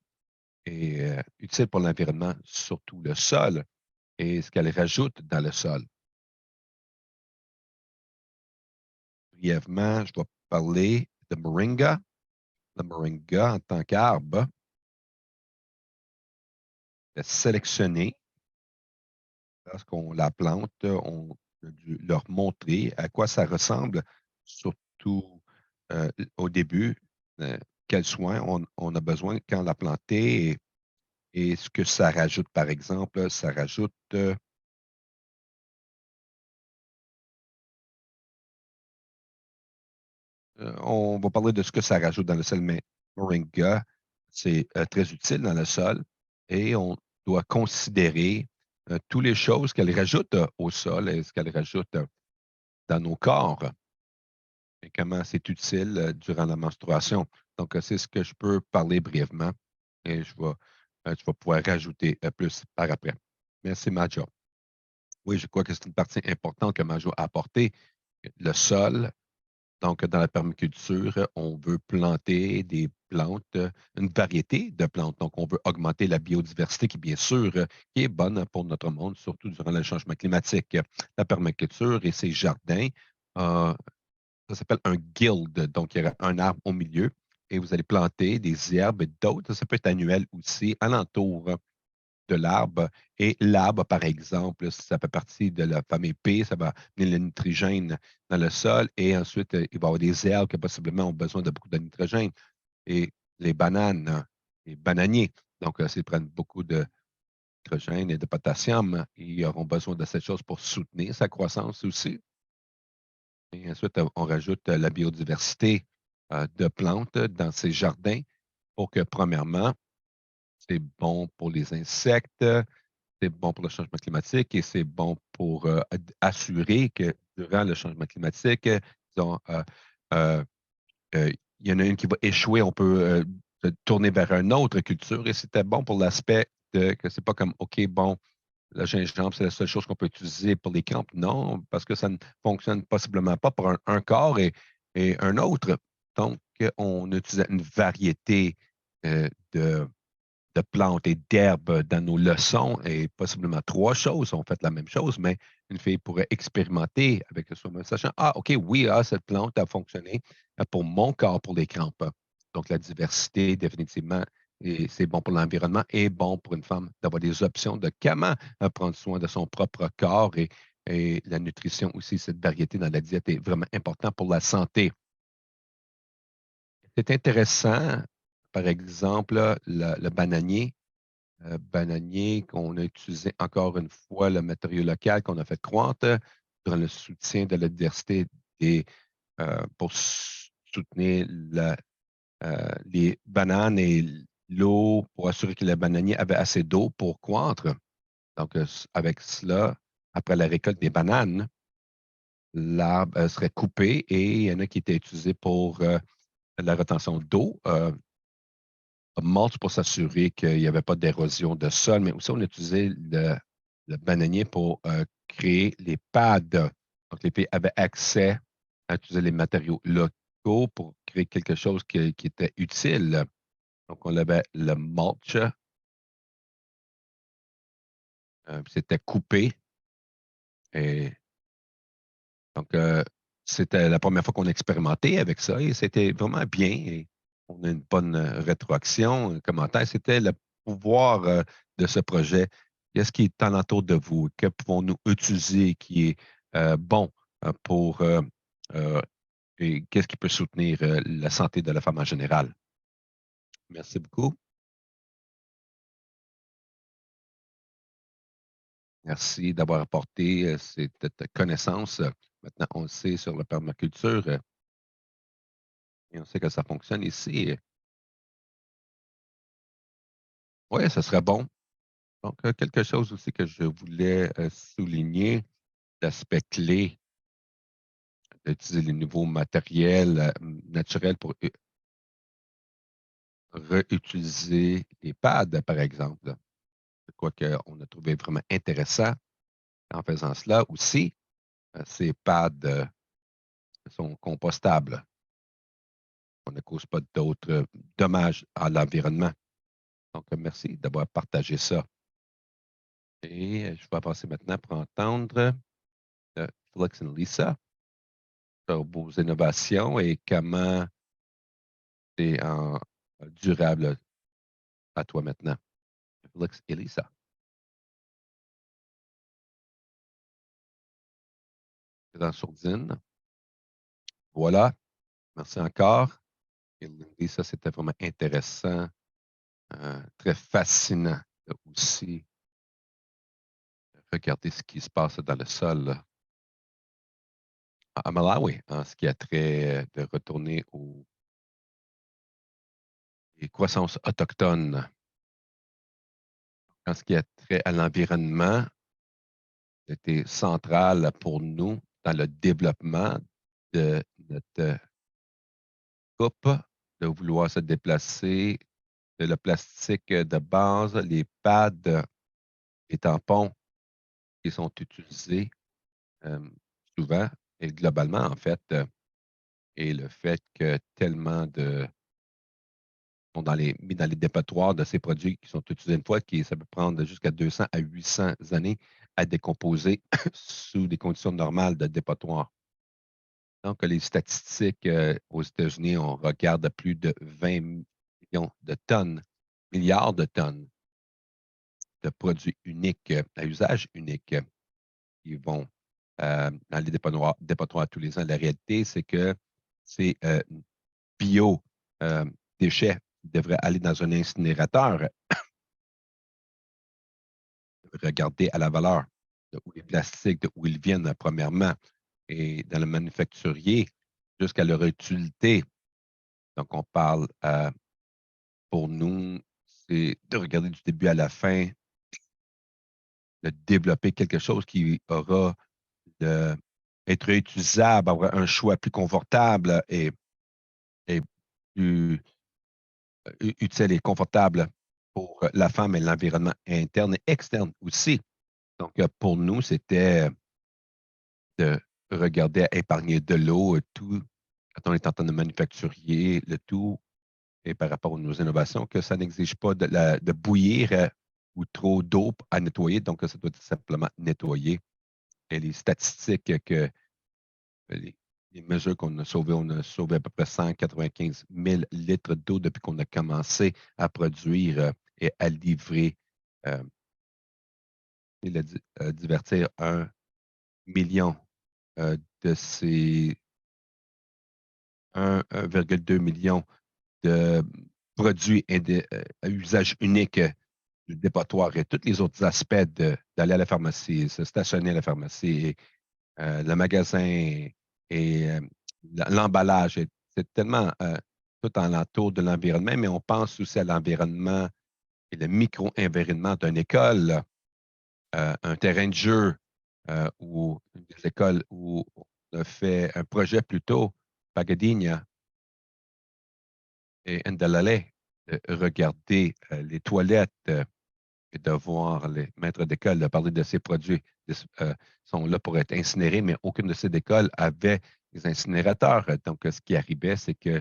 et utile pour l'environnement, surtout le sol et ce qu'elle rajoute dans le sol. Brièvement, je dois parler de moringa. Le moringa, en tant qu'arbre, est sélectionné lorsqu'on la plante. On a dû leur montrer à quoi ça ressemble, surtout au début, quels soins on a besoin quand la planter et ce que ça rajoute. Par exemple, ça rajoute on va parler de ce que ça rajoute dans le sol, mais moringa, c'est très utile dans le sol et on doit considérer toutes les choses qu'elle rajoute au sol et ce qu'elle rajoute dans nos corps et comment c'est utile durant la menstruation. Donc, c'est ce que je peux parler brièvement et tu vas pouvoir rajouter plus par après. Merci, Majo. Oui, je crois que c'est une partie importante que Majo a apportée. Le sol, donc, dans la permaculture, on veut planter des plantes, une variété de plantes. Donc, on veut augmenter la biodiversité qui, bien sûr, qui est bonne pour notre monde, surtout durant le changement climatique. La permaculture et ses jardins, euh, ça s'appelle un guild. Donc, il y aura un arbre au milieu et vous allez planter des herbes et d'autres. Ça peut être annuel aussi, alentour de l'arbre. Et l'arbre, par exemple, ça fait partie de la famille P, ça va amener le nitrogène dans le sol. Et ensuite, il va y avoir des herbes qui possiblement ont besoin de beaucoup de nitrogène. Et les bananes, les bananiers, donc s'ils prennent beaucoup de nitrogène et de potassium, ils auront besoin de cette chose pour soutenir sa croissance aussi. Et ensuite, on rajoute la biodiversité de plantes dans ces jardins pour que, premièrement, c'est bon pour les insectes, c'est bon pour le changement climatique et c'est bon pour assurer que durant le changement climatique, disons, il y en a une qui va échouer, on peut se tourner vers une autre culture et c'était bon pour l'aspect de que c'est pas comme, OK, bon, le gingembre, c'est la seule chose qu'on peut utiliser pour les camps. Non, parce que ça ne fonctionne possiblement pas pour un corps et un autre. Donc, on utilise une variété de plantes et d'herbes dans nos leçons et possiblement trois choses ont fait la même chose, mais une fille pourrait expérimenter avec soi-même, sachant, ah, OK, oui, cette plante a fonctionné pour mon corps, pour les crampes. Donc, la diversité, définitivement, et c'est bon pour l'environnement et bon pour une femme d'avoir des options de comment prendre soin de son propre corps et la nutrition aussi, cette variété dans la diète est vraiment importante pour la santé. C'est intéressant, par exemple, le bananier bananier qu'on a utilisé encore une fois le matériau local qu'on a fait croître dans le soutien de la diversité pour soutenir les bananes et l'eau pour assurer que le bananier avait assez d'eau pour croître. Donc, avec cela, après la récolte des bananes, l'arbre serait coupé et il y en a qui étaient utilisés pour la retention d'eau. Mulch pour s'assurer qu'il n'y avait pas d'érosion de sol, mais aussi on utilisait le bananier pour créer les pads. Donc, les pays avaient accès à utiliser les matériaux locaux pour créer quelque chose qui était utile. Donc, on avait le mulch, c'était coupé. Et donc, c'était la première fois qu'on expérimentait avec ça et c'était vraiment bien. Et on a une bonne rétroaction, un commentaire. C'était le pouvoir de ce projet. Qu'est-ce qui est alentour de vous? Que pouvons-nous utiliser qui est bon pour et qu'est-ce qui peut soutenir la santé de la femme en général? Merci beaucoup. Merci d'avoir apporté cette connaissance. Maintenant, on le sait sur la permaculture et on sait que ça fonctionne ici. Oui, ce serait bon. Donc, quelque chose aussi que je voulais souligner, l'aspect clé d'utiliser les nouveaux matériels naturels pour réutiliser les pads, par exemple. C'est quoi qu'on a trouvé vraiment intéressant en faisant cela. Aussi, ces pads sont compostables. On ne cause pas d'autres dommages à l'environnement. Donc, merci d'avoir partagé ça. Et je vais passer maintenant pour entendre Félix et Lisa sur vos innovations et comment c'est durable à toi maintenant. Félix et Lisa. C'est dans sourdine. Voilà. Merci encore. Et Lisa, c'était vraiment intéressant, très fascinant aussi. Regarder ce qui se passe dans le sol à Malawi, en ce qui a trait de retourner aux croissances autochtones. En ce qui a trait à l'environnement, c'était central pour nous dans le développement de notre coupe, de vouloir se déplacer, de le plastique de base, les pads, les tampons qui sont utilisés euh, souvent et globalement, en fait, et le fait que tellement de sont mis dans les dépotoirs de ces produits qui sont utilisés une fois, ça peut prendre jusqu'à 200 à 800 années à décomposer sous des conditions normales de dépotoir. Donc, les statistiques aux États-Unis, on regarde plus de 20 millions de tonnes, milliards de tonnes de produits uniques, à usage unique, qui vont dans les dépotoirs tous les ans. La réalité, c'est que ces bio déchets devraient aller dans un incinérateur. Regarder à la valeur de où les plastiques, de où ils viennent, premièrement, et dans le manufacturier jusqu'à leur utilité. Donc, on parle pour nous, c'est de regarder du début à la fin de développer quelque chose qui aura être utilisable, avoir un choix plus confortable et plus utile et confortable pour la femme et l'environnement interne et externe aussi. Donc, pour nous, c'était de regarder à épargner de l'eau, tout, quand on est en train de manufacturier, le tout, et par rapport à nos innovations, que ça n'exige pas de bouillir ou trop d'eau à nettoyer, donc ça doit simplement nettoyer. Et les statistiques que les, les mesures qu'on a sauvées, on a sauvé à peu près 195 000 litres d'eau depuis qu'on a commencé à produire et à livrer euh, et à divertir 1 million de ces 1,2 million de produits à usage unique du dépotoir et tous les autres aspects d'aller à la pharmacie, se stationner à la pharmacie, le magasin et l'emballage. C'est tellement tout en l'entour de l'environnement, mais on pense aussi à l'environnement et le micro-environnement d'une école, un terrain de jeu ou des écoles où on a fait un projet plutôt, Pagadinha et Ndalale, de regarder les toilettes et de voir les maîtres d'école de parler de ces produits. Sont là pour être incinérés, mais aucune de ces écoles avait des incinérateurs. Donc, ce qui arrivait, c'est que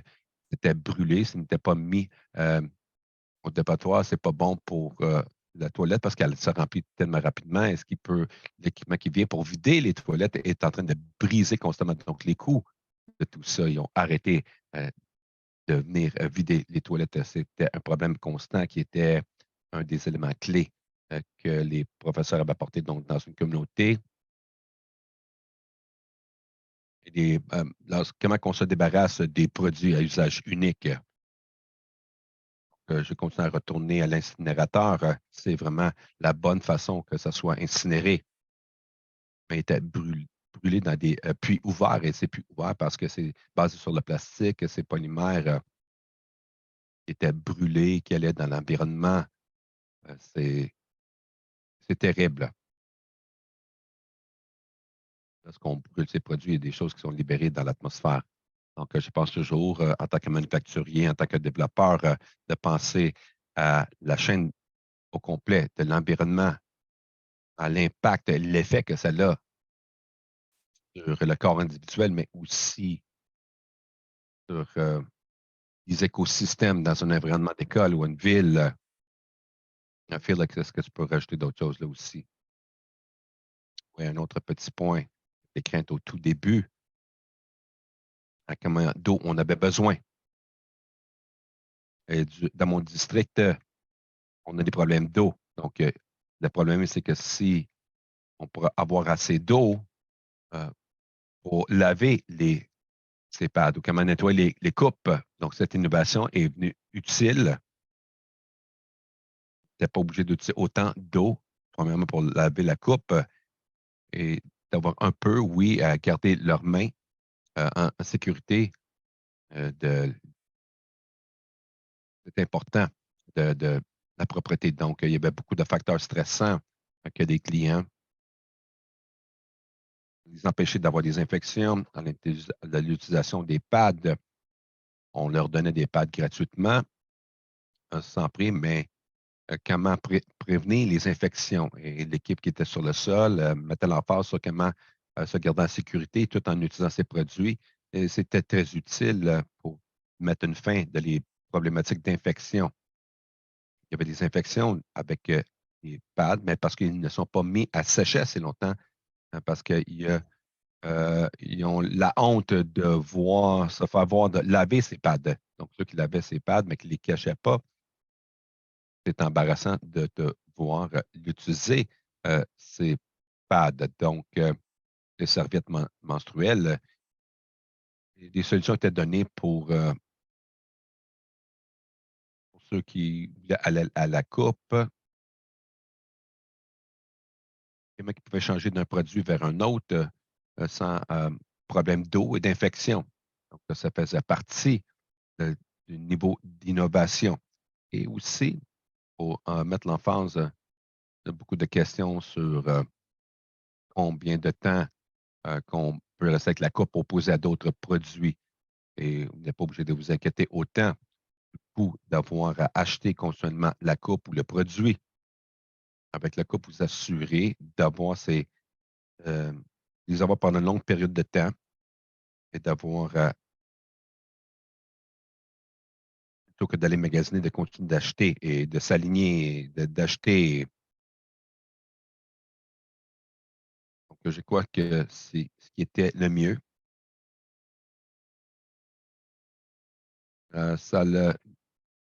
c'était brûlé, ce n'était pas mis au dépotoir, c'est pas bon pour la toilette parce qu'elle se remplit tellement rapidement. L'équipement qui vient pour vider les toilettes est en train de briser constamment. Donc, les coûts de tout ça, ils ont arrêté euh, de venir vider les toilettes. C'était un problème constant qui était un des éléments clés que les professeurs avaient apporté donc, dans une communauté. Comment on se débarrasse des produits à usage unique. Je continue à retourner à l'incinérateur. C'est vraiment la bonne façon que ça soit incinéré, mais était brûlé dans des puits ouverts. Et c'est puits ouverts parce que c'est basé sur le plastique, ces polymères qui étaient brûlés, qui allaient dans l'environnement. C'est terrible. Lorsqu'on brûle ces produits, il y a des choses qui sont libérées dans l'atmosphère. Donc, je pense toujours, en tant que manufacturier, en tant que développeur, de penser à la chaîne au complet de l'environnement, à l'impact, l'effet que ça a sur le corps individuel, mais aussi sur les écosystèmes dans un environnement d'école ou une ville. I feel like est-ce que tu peux rajouter d'autres choses là aussi? Oui, un autre petit point, les craintes au tout début, à combien d'eau on avait besoin. Et dans mon district, on a des problèmes d'eau. Donc, le problème, c'est que si on pourrait avoir assez d'eau euh, pour laver ces pads ou comment nettoyer les coupes. Donc, cette innovation est venue utile. Tu n'es pas obligé d'utiliser autant d'eau, premièrement pour laver la coupe et d'avoir un peu, oui, à garder leurs mains en sécurité. C'est important de la propreté. Donc, il y avait beaucoup de facteurs stressants que des clients les empêcher d'avoir des infections dans l'utilisation des pads. On leur donnait des pads gratuitement, sans prix, mais comment prévenir les infections. Et l'équipe qui était sur le sol mettait l'emphase sur comment se garder en sécurité tout en utilisant ces produits. Et c'était très utile pour mettre une fin de les problématiques d'infection. Il y avait des infections avec les pads, mais parce qu'ils ne sont pas mis à sécher assez longtemps, hein, parce qu'ils ont la honte de voir, se faire voir, de laver ces pads. Donc, ceux qui lavaient ces pads, mais qui ne les cachaient pas, c'est embarrassant de te voir l'utiliser, ces pads. Donc, les serviettes menstruelles, des solutions étaient données pour ceux qui voulaient aller à la coupe, et qui pouvaient changer d'un produit vers un autre sans problème d'eau et d'infection. Donc, ça faisait partie du niveau d'innovation. Et aussi, pour mettre l'emphase beaucoup de questions sur combien de temps qu'on peut rester avec la coupe opposée à d'autres produits. Et vous n'êtes pas obligé de vous inquiéter autant du coût d'avoir à acheter continuellement la coupe ou le produit. Avec la coupe, vous assurez d'avoir euh, les avoir pendant une longue période de temps et d'avoir, plutôt que d'aller magasiner, de continuer d'acheter et de s'aligner, d'acheter. Donc, je crois que c'est ce qui était le mieux. Ça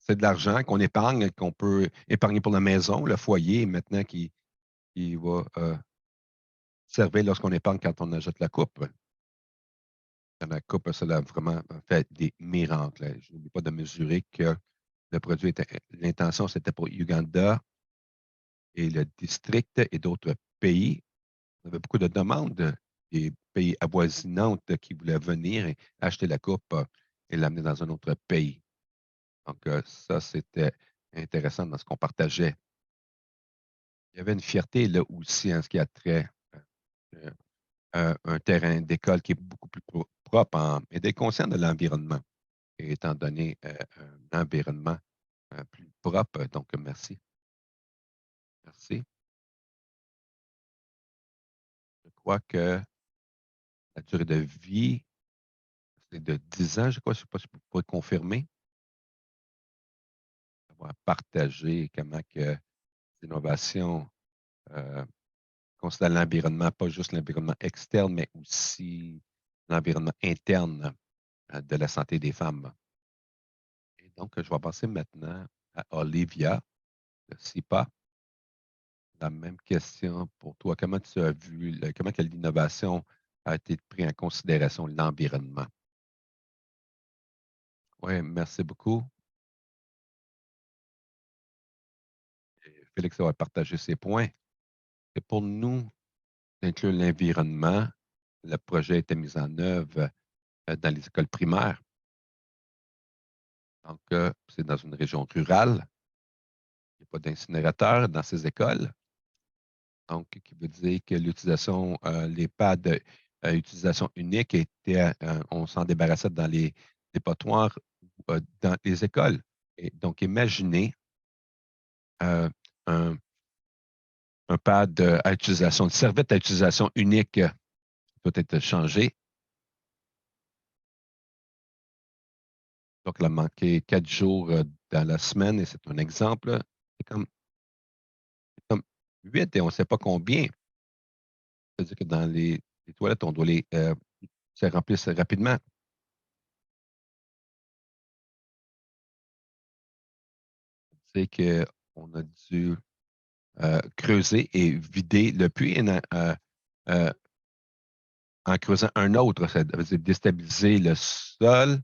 c'est de l'argent qu'on épargne, qu'on peut épargner pour la maison, le foyer, maintenant qui va servir lorsqu'on épargne quand on achète la coupe. La coupe, cela a vraiment fait des miracles. Je n'oublie pas de mesurer que le produit était, l'intention, c'était pour Uganda et le district et d'autres pays. On avait beaucoup de demandes des pays avoisinants qui voulaient venir et acheter la coupe et l'amener dans un autre pays. Donc, ça, c'était intéressant dans ce qu'on partageait. Il y avait une fierté là aussi en ce qui a trait euh, un terrain d'école qui est beaucoup plus propre et d'être conscient de l'environnement, et étant donné un environnement plus propre. Donc, merci. Merci. Je crois que la durée de vie, c'est de 10 ans, je crois. Je ne sais pas si vous pouvez confirmer. On va partager comment que l'innovation considère l'environnement, pas juste l'environnement externe, mais aussi l'environnement interne de la santé des femmes. Et donc, je vais passer maintenant à Olivia, le SIPA. La même question pour toi. Comment tu as vu, comment que l'innovation a été prise en considération l'environnement? Oui, merci beaucoup. Et Félix va partager ses points. Et pour nous, d'inclure l'environnement, le projet a été mis en œuvre dans les écoles primaires. Donc, c'est dans une région rurale. Il n'y a pas d'incinérateur dans ces écoles. Donc, qui veut dire que l'utilisation, les pads utilisation unique étaient, on s'en débarrassait dans les dépotoirs dans les écoles. Et donc, imaginez euh, un, un pad à utilisation, une serviette à utilisation unique doit être changé. Donc, il a manqué 4 jours dans la semaine, et c'est un exemple. C'est comme 8 et on ne sait pas combien. C'est-à-dire que dans les toilettes, on doit les se remplir rapidement. C'est qu'on a dû creuser et vider le puits euh, en creusant un autre. Ça veut dire déstabiliser le sol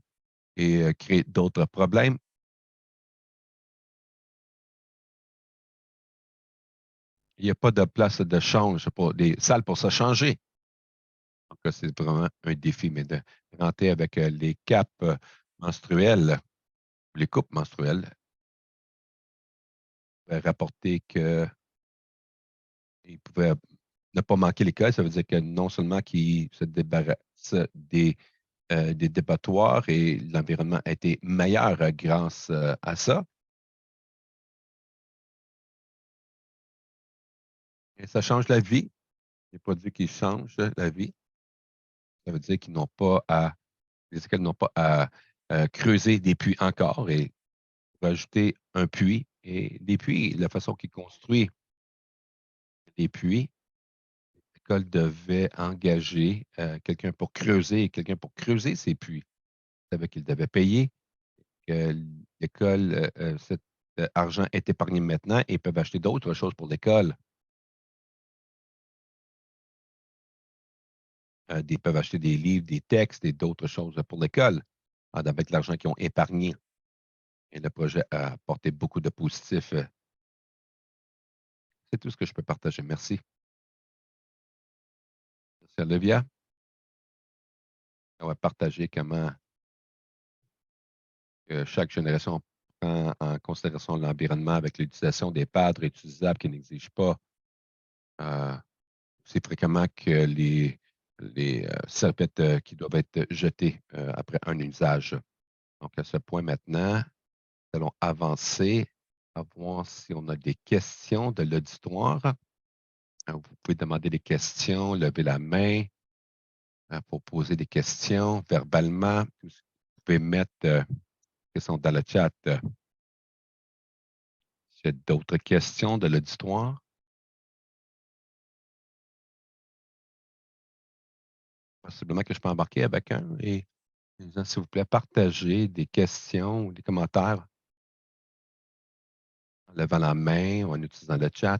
et créer d'autres problèmes. Il n'y a pas de place de change pour des salles pour se changer. Donc, c'est vraiment un défi, mais de rentrer avec les capes menstruelles, les coupes menstruelles, rapporter qu'ils pouvaient ne pas manquer l'école. Ça veut dire que non seulement qu'ils se débarrassent des dépotoirs et l'environnement a été meilleur grâce à ça. Et ça change la vie. Les produits qui changent la vie. Ça veut dire qu'ils n'ont pas à, les écoles n'ont pas à creuser des puits encore et rajouter un puits. Et des puits, la façon qu'ils construisent des puits, l'école devait engager quelqu'un pour creuser et quelqu'un pour creuser ces puits. Ils savaient qu'ils devaient payer, que l'école, cet argent est épargné maintenant et peuvent acheter d'autres choses pour l'école. Ils peuvent acheter des livres, des textes et d'autres choses pour l'école avec l'argent qu'ils ont épargné. Et le projet a apporté beaucoup de positifs. C'est tout ce que je peux partager. Merci. Merci, Olivia. On va partager comment chaque génération prend en considération l'environnement avec l'utilisation des pads réutilisables qui n'exigent pas c'est fréquemment que les serviettes qui doivent être jetées après un usage. Donc, à ce point maintenant, nous allons avancer à voir si on a des questions de l'auditoire. Vous pouvez demander des questions, lever la main pour poser des questions verbalement. Vous pouvez mettre des questions dans le chat. S'il y a d'autres questions de l'auditoire, possiblement que je peux embarquer avec un et s'il vous plaît, partagez des questions ou des commentaires en levant la main ou en utilisant le chat.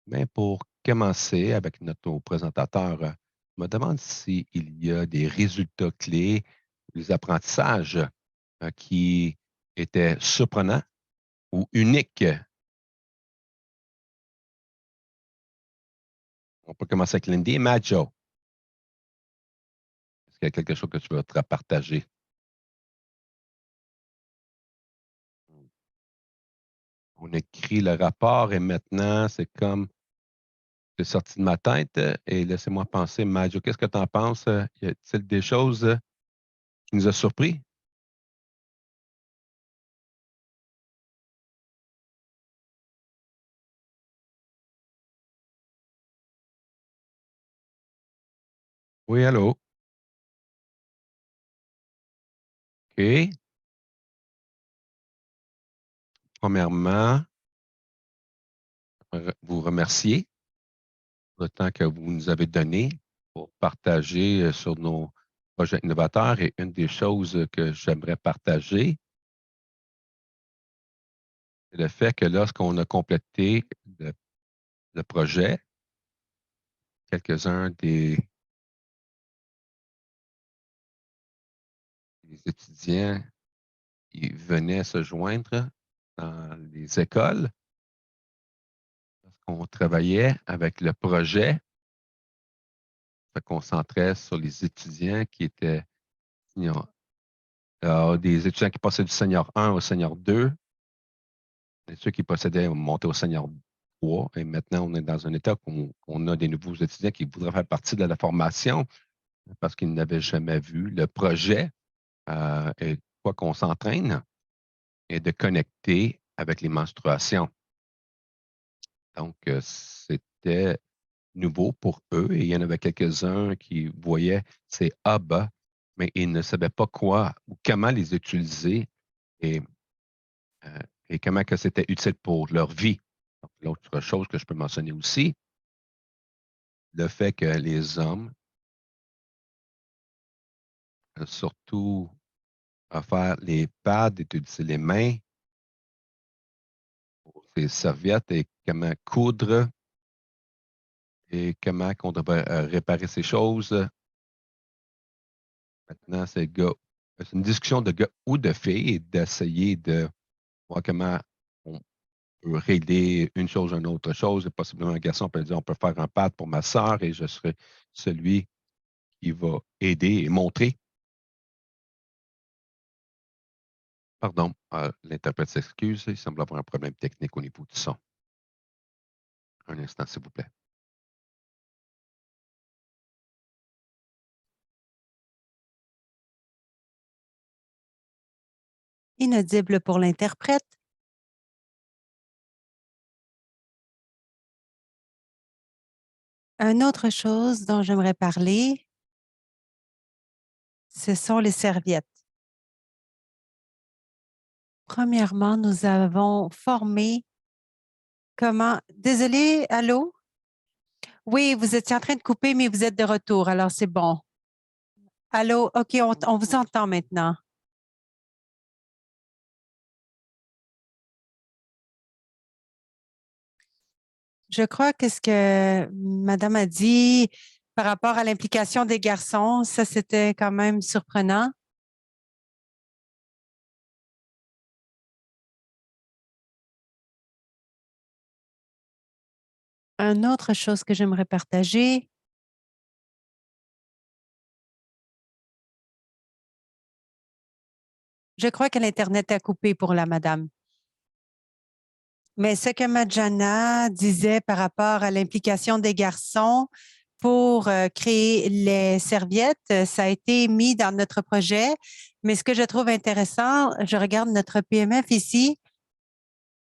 Mais pour commencer avec notre présentateur, je me demande s'il y a des résultats clés, des apprentissages qui étaient surprenants ou uniques. On peut commencer avec Lindy. Majo, est-ce qu'il y a quelque chose que tu veux te partager? On écrit le rapport et maintenant, c'est comme c'est sorti de ma tête et laissez-moi penser, Majo, qu'est-ce que tu en penses? Y a-t-il des choses qui nous ont surpris? Oui, allô? OK. Premièrement, vous remercier pour le temps que vous nous avez donné pour partager sur nos projets innovateurs. Et une des choses que j'aimerais partager, c'est le fait que lorsqu'on a complété le projet, quelques-uns des étudiants qui venaient se joindre dans les écoles, lorsqu'on travaillait avec le projet, se concentrait sur les étudiants qui étaient des étudiants qui passaient du senior 1 au senior 2, et ceux qui possédaient montaient au senior 3. Et maintenant, on est dans un état où on a des nouveaux étudiants qui voudraient faire partie de la formation parce qu'ils n'avaient jamais vu le projet et quoi qu'on s'entraîne et de connecter avec les menstruations. Donc, c'était nouveau pour eux et il y en avait quelques-uns qui voyaient ces hubs, mais ils ne savaient pas quoi ou comment les utiliser et, euh, et comment que c'était utile pour leur vie. L'autre chose que je peux mentionner aussi, le fait que les hommes, surtout à faire les pads et utiliser les mains pour ces serviettes et comment coudre et comment on devrait réparer ces choses. Maintenant, c'est une discussion de gars ou de filles et d'essayer de voir comment on peut régler une chose ou une autre chose. Et possiblement, un garçon peut dire, on peut faire un pad pour ma sœur et je serai celui qui va aider et montrer. Pardon, l'interprète s'excuse, il semble avoir un problème technique au niveau du son. Un instant, s'il vous plaît. Inaudible pour l'interprète. Une autre chose dont j'aimerais parler, ce sont les serviettes. Premièrement, nous avons formé comment... Désolé, allô? Oui, vous étiez en train de couper, mais vous êtes de retour, alors c'est bon. Allô? OK, on vous entend maintenant. Je crois que ce que Madame a dit par rapport à l'implication des garçons, ça, c'était quand même surprenant. Une autre chose que j'aimerais partager, Je crois que l'Internet a coupé pour la madame. Mais ce que Majana disait par rapport à l'implication des garçons pour créer les serviettes, ça a été mis dans notre projet. Mais ce que je trouve intéressant, je regarde notre PMF ici.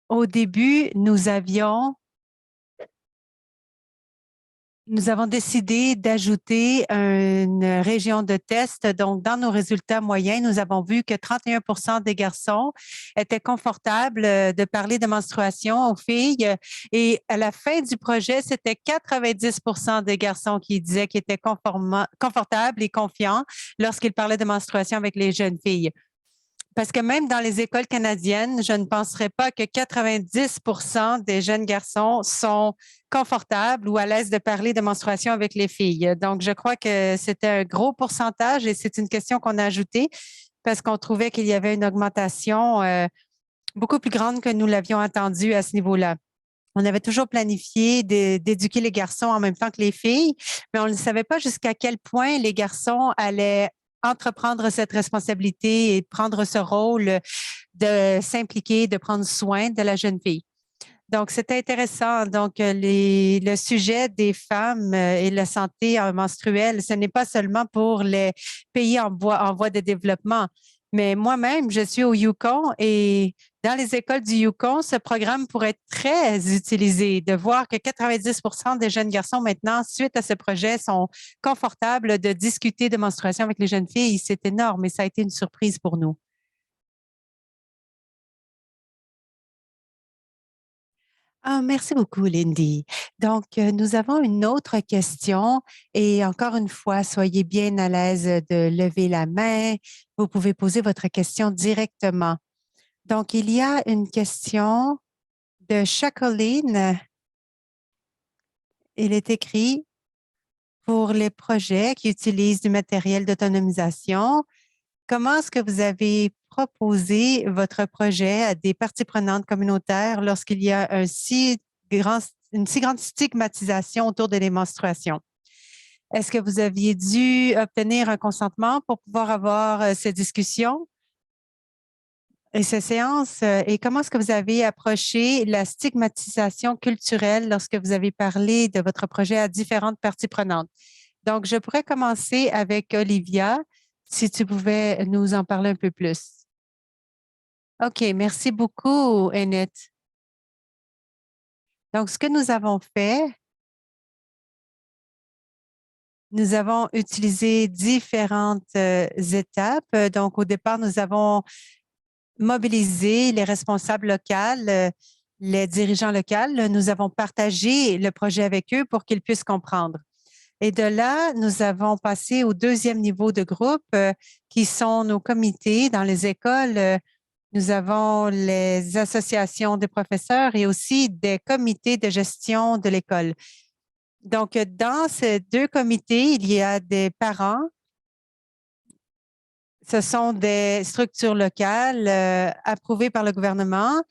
Au début, nous avons décidé d'ajouter une région de test. Donc, dans nos résultats moyens, nous avons vu que 31 des garçons étaient confortables de parler de menstruation aux filles. Et à la fin du projet, c'était 90 des garçons qui disaient qu'ils étaient confortables et confiants lorsqu'ils parlaient de menstruation avec les jeunes filles. Parce que même dans les écoles canadiennes, je ne penserais pas que 90 des jeunes garçons sont confortables ou à l'aise de parler de menstruation avec les filles. Donc, je crois que c'était un gros pourcentage et c'est une question qu'on a ajoutée parce qu'on trouvait qu'il y avait une augmentation beaucoup plus grande que nous l'avions attendu à ce niveau-là. On avait toujours planifié d'éduquer les garçons en même temps que les filles, mais on ne savait pas jusqu'à quel point les garçons allaient entreprendre cette responsabilité et prendre ce rôle de s'impliquer, de prendre soin de la jeune fille. Donc, c'était intéressant. Donc, le sujet des femmes et la santé menstruelle, ce n'est pas seulement pour les pays en voie de développement, mais moi-même, je suis au Yukon et dans les écoles du Yukon, ce programme pourrait être très utilisé. De voir que 90 des jeunes garçons maintenant, suite à ce projet, sont confortables de discuter de menstruation avec les jeunes filles, c'est énorme et ça a été une surprise pour nous. Ah, merci beaucoup, Lindy. Donc, nous avons une autre question et encore une fois, soyez bien à l'aise de lever la main. Vous pouvez poser votre question directement. Donc, il y a une question de Jacqueline. Il est écrit pour les projets qui utilisent du matériel d'autonomisation. Comment est-ce que vous avez proposé votre projet à des parties prenantes communautaires lorsqu'il y a une si grande stigmatisation autour de les menstruations? Est-ce que vous aviez dû obtenir un consentement pour pouvoir avoir ces discussions et ces séances? Et comment est-ce que vous avez approché la stigmatisation culturelle lorsque vous avez parlé de votre projet à différentes parties prenantes? Donc, je pourrais commencer avec Olivia, si tu pouvais nous en parler un peu plus. OK, merci beaucoup, Annette. Donc, ce que nous avons fait, nous avons utilisé différentes étapes. Donc, au départ, nous avons mobilisé les responsables locaux, les dirigeants locaux. Nous avons partagé le projet avec eux pour qu'ils puissent comprendre. Et de là, nous avons passé au deuxième niveau de groupe qui sont nos comités dans les écoles. Nous avons les associations de professeurs et aussi des comités de gestion de l'école. Donc, dans ces deux comités, il y a des parents. Ce sont des structures locales approuvées par le gouvernement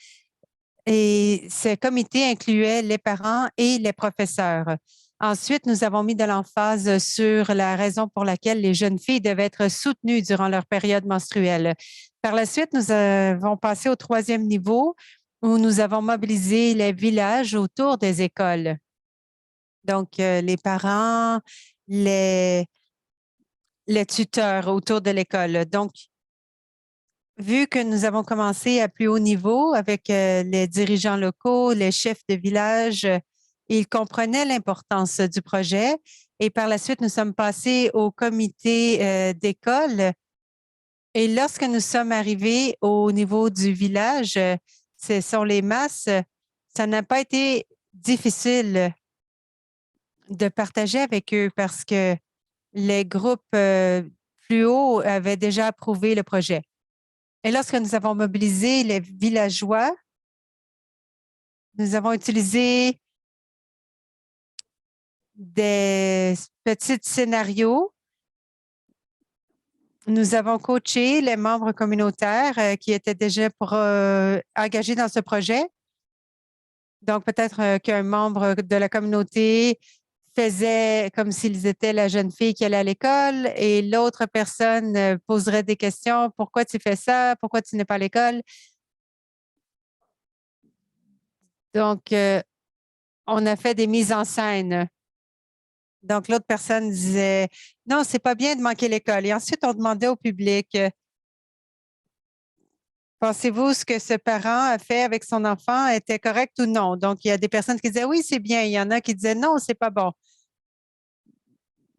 et ces comités incluaient les parents et les professeurs. Ensuite, nous avons mis de l'emphase sur la raison pour laquelle les jeunes filles devaient être soutenues durant leur période menstruelle. Par la suite, nous avons passé au troisième niveau où nous avons mobilisé les villages autour des écoles. Donc, les parents, les tuteurs autour de l'école. Donc, vu que nous avons commencé à plus haut niveau avec les dirigeants locaux, les chefs de village, ils comprenaient l'importance du projet. Et par la suite, nous sommes passés au comité d'école. Et lorsque nous sommes arrivés au niveau du village, ce sont les masses, ça n'a pas été difficile de partager avec eux parce que les groupes plus hauts avaient déjà approuvé le projet. Et lorsque nous avons mobilisé les villageois, nous avons utilisé des petits scénarios. Nous avons coaché les membres communautaires qui étaient déjà engagés dans ce projet. Donc, peut-être qu'un membre de la communauté faisaient comme s'ils étaient la jeune fille qui allait à l'école et l'autre personne poserait des questions. Pourquoi tu fais ça? Pourquoi tu n'es pas à l'école? Donc, on a fait des mises en scène. Donc, l'autre personne disait, non, c'est pas bien de manquer l'école. Et ensuite, on demandait au public, pensez-vous ce que ce parent a fait avec son enfant était correct ou non? Donc, il y a des personnes qui disaient, oui, c'est bien. Il y en a qui disaient, non, c'est pas bon.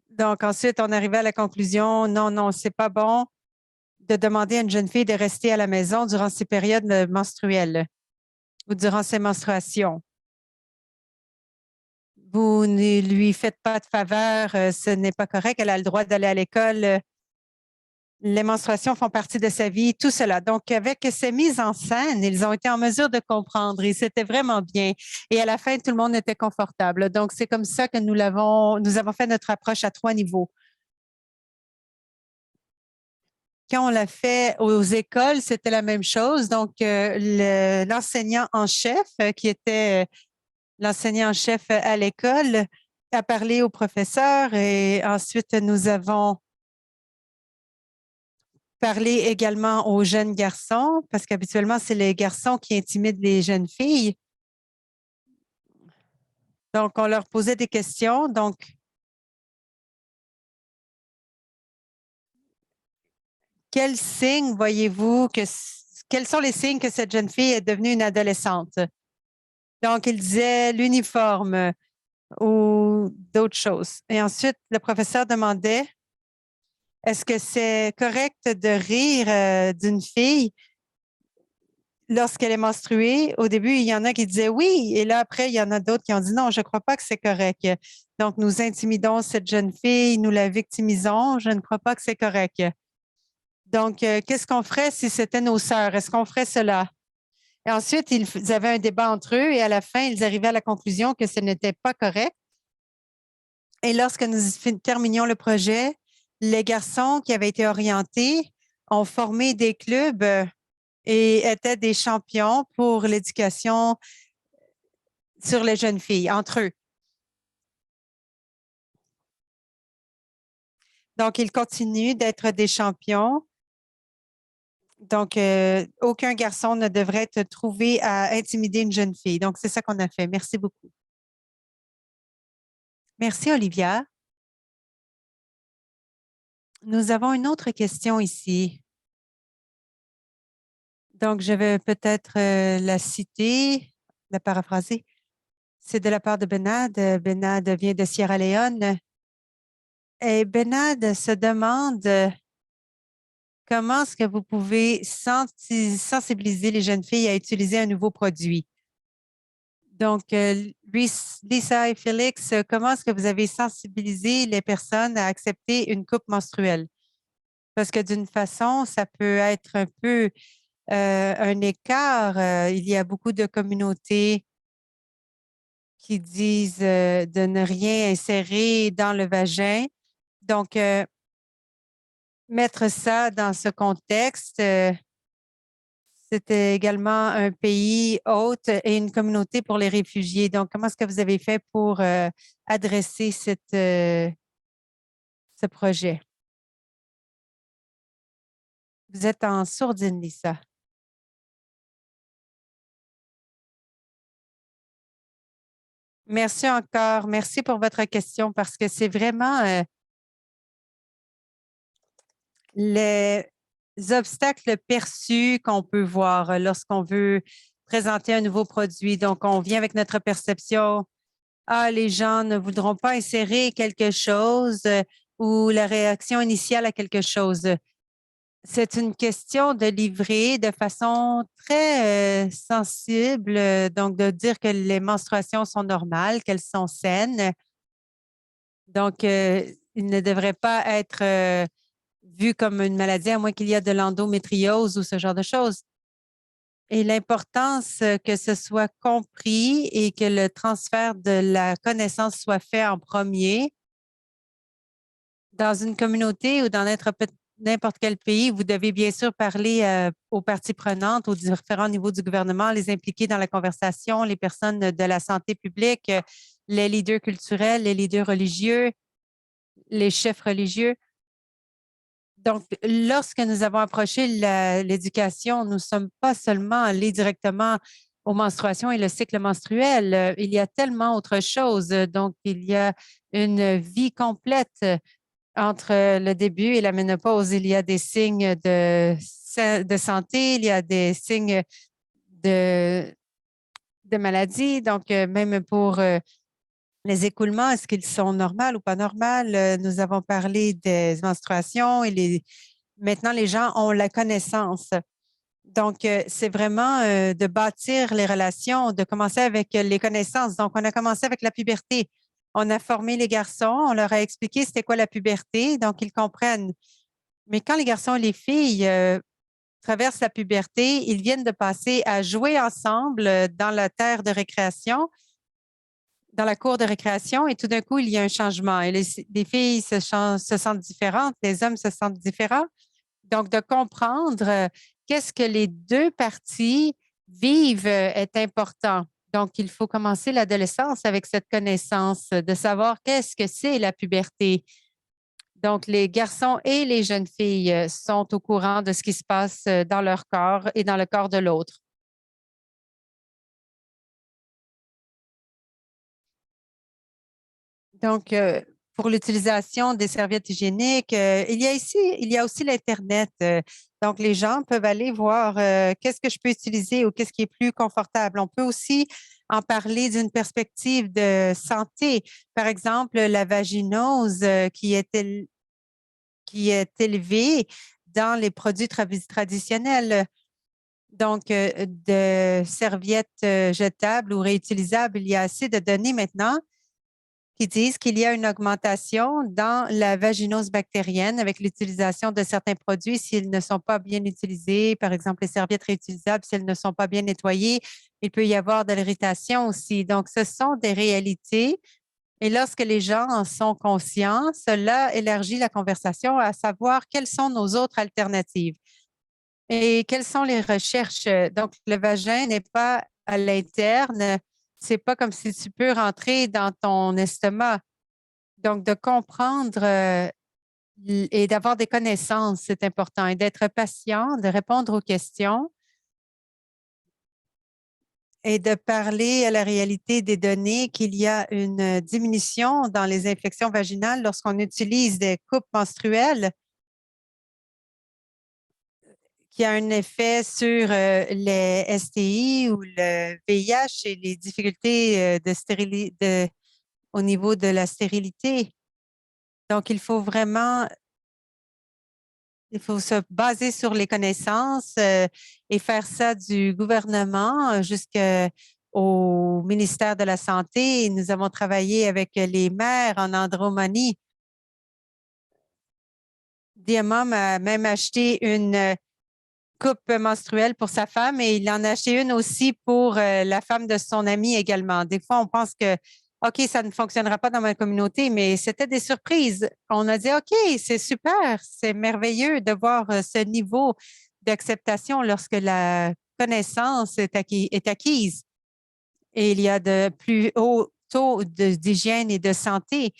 Donc, ensuite, on arrivait à la conclusion, non, non, c'est pas bon de demander à une jeune fille de rester à la maison durant ses périodes menstruelles ou durant ses menstruations. Vous ne lui faites pas de faveur, ce n'est pas correct, elle a le droit d'aller à l'école. Les menstruations font partie de sa vie, tout cela. Donc, avec ces mises en scène, ils ont été en mesure de comprendre et c'était vraiment bien. Et à la fin, tout le monde était confortable. Donc, c'est comme ça que nous avons fait notre approche à 3 niveaux. Quand on l'a fait aux écoles, c'était la même chose. Donc, l'enseignant en chef, qui était l'enseignant en chef à l'école, a parlé au professeur et ensuite, nous avons parlé également aux jeunes garçons parce qu'habituellement, c'est les garçons qui intimident les jeunes filles. Donc, on leur posait des questions. Donc, quels signes voyez-vous quels sont les signes que cette jeune fille est devenue une adolescente? Donc, il disait l'uniforme ou d'autres choses. Et ensuite, le professeur demandait, est-ce que c'est correct de rire d'une fille lorsqu'elle est menstruée? Au début, il y en a qui disaient oui, et là, après, il y en a d'autres qui ont dit non, je ne crois pas que c'est correct. Donc, nous intimidons cette jeune fille, nous la victimisons, je ne crois pas que c'est correct. Donc, qu'est-ce qu'on ferait si c'était nos sœurs? Est-ce qu'on ferait cela? Et ensuite, ils avaient un débat entre eux et à la fin, ils arrivaient à la conclusion que ce n'était pas correct. Et lorsque nous terminions le projet, les garçons qui avaient été orientés ont formé des clubs et étaient des champions pour l'éducation sur les jeunes filles, entre eux. Donc, ils continuent d'être des champions. Donc, aucun garçon ne devrait être trouvé à intimider une jeune fille. Donc, c'est ça qu'on a fait. Merci beaucoup. Merci, Olivia. Nous avons une autre question ici. Donc, je vais peut-être la citer, la paraphraser. C'est de la part de Benad. Benad vient de Sierra Leone. Et Benad se demande comment est-ce que vous pouvez sensibiliser les jeunes filles à utiliser un nouveau produit. Donc, Lisa et Félix, comment est-ce que vous avez sensibilisé les personnes à accepter une coupe menstruelle? Parce que d'une façon, ça peut être un peu un écart. Il y a beaucoup de communautés qui disent de ne rien insérer dans le vagin. Donc, mettre ça dans ce contexte, c'était également un pays hôte et une communauté pour les réfugiés. Donc, comment est-ce que vous avez fait pour adresser ce projet? Vous êtes en sourdine, Lisa. Merci encore. Merci pour votre question parce que c'est vraiment les obstacles perçus qu'on peut voir lorsqu'on veut présenter un nouveau produit. Donc, on vient avec notre perception. Ah, les gens ne voudront pas insérer quelque chose ou la réaction initiale à quelque chose. C'est une question de livrer de façon très sensible, donc de dire que les menstruations sont normales, qu'elles sont saines. Donc, il ne devrait pas être vu comme une maladie, à moins qu'il y ait de l'endométriose ou ce genre de choses. Et l'importance que ce soit compris et que le transfert de la connaissance soit fait en premier dans une communauté ou dans n'importe quel pays, vous devez bien sûr parler aux parties prenantes, aux différents niveaux du gouvernement, les impliquer dans la conversation, les personnes de la santé publique, les leaders culturels, les leaders religieux, les chefs religieux. Donc, lorsque nous avons approché l'éducation, nous ne sommes pas seulement allés directement aux menstruations et le cycle menstruel. Il y a tellement autre chose. Donc, il y a une vie complète entre le début et la ménopause. Il y a des signes de santé, il y a des signes de maladie. Donc, même pour les écoulements, est-ce qu'ils sont normaux ou pas normaux? Nous avons parlé des menstruations et maintenant, les gens ont la connaissance. Donc, c'est vraiment de bâtir les relations, de commencer avec les connaissances. Donc, on a commencé avec la puberté. On a formé les garçons, on leur a expliqué c'était quoi la puberté, donc ils comprennent. Mais quand les garçons et les filles traversent la puberté, ils viennent de passer à jouer ensemble dans la terre de récréation, dans la cour de récréation, et tout d'un coup, il y a un changement. Et les filles se sentent différentes, les hommes se sentent différents. Donc, de comprendre qu'est-ce que les deux parties vivent est important. Donc, il faut commencer l'adolescence avec cette connaissance de savoir qu'est-ce que c'est la puberté. Donc, les garçons et les jeunes filles sont au courant de ce qui se passe dans leur corps et dans le corps de l'autre. Donc, pour l'utilisation des serviettes hygiéniques, il y a aussi l'Internet. Donc, les gens peuvent aller voir qu'est-ce que je peux utiliser ou qu'est-ce qui est plus confortable. On peut aussi en parler d'une perspective de santé. Par exemple, la vaginose qui est élevée dans les produits traditionnels. Donc, de serviettes jetables ou réutilisables, il y a assez de données maintenant qui disent qu'il y a une augmentation dans la vaginose bactérienne avec l'utilisation de certains produits s'ils ne sont pas bien utilisés. Par exemple, les serviettes réutilisables, si elles ne sont pas bien nettoyées, il peut y avoir de l'irritation aussi. Donc, ce sont des réalités. Et lorsque les gens en sont conscients, cela élargit la conversation à savoir quelles sont nos autres alternatives et quelles sont les recherches. Donc, le vagin n'est pas à l'interne. C'est pas comme si tu peux rentrer dans ton estomac. Donc, de comprendre et d'avoir des connaissances, c'est important, et d'être patient, de répondre aux questions et de parler à la réalité des données qu'il y a une diminution dans les infections vaginales lorsqu'on utilise des coupes menstruelles qui a un effet sur les STI ou le VIH et les difficultés au niveau de la stérilité. Donc, il faut se baser sur les connaissances et faire ça du gouvernement jusqu'au ministère de la Santé. Nous avons travaillé avec les maires en Andromanie. Diamant a même acheté une coupe menstruelle pour sa femme et il en a acheté une aussi pour la femme de son ami également. Des fois, on pense que, OK, ça ne fonctionnera pas dans ma communauté, mais c'était des surprises. On a dit, OK, c'est super, c'est merveilleux de voir ce niveau d'acceptation lorsque la connaissance est acquise et il y a de plus hauts taux d'hygiène et de santé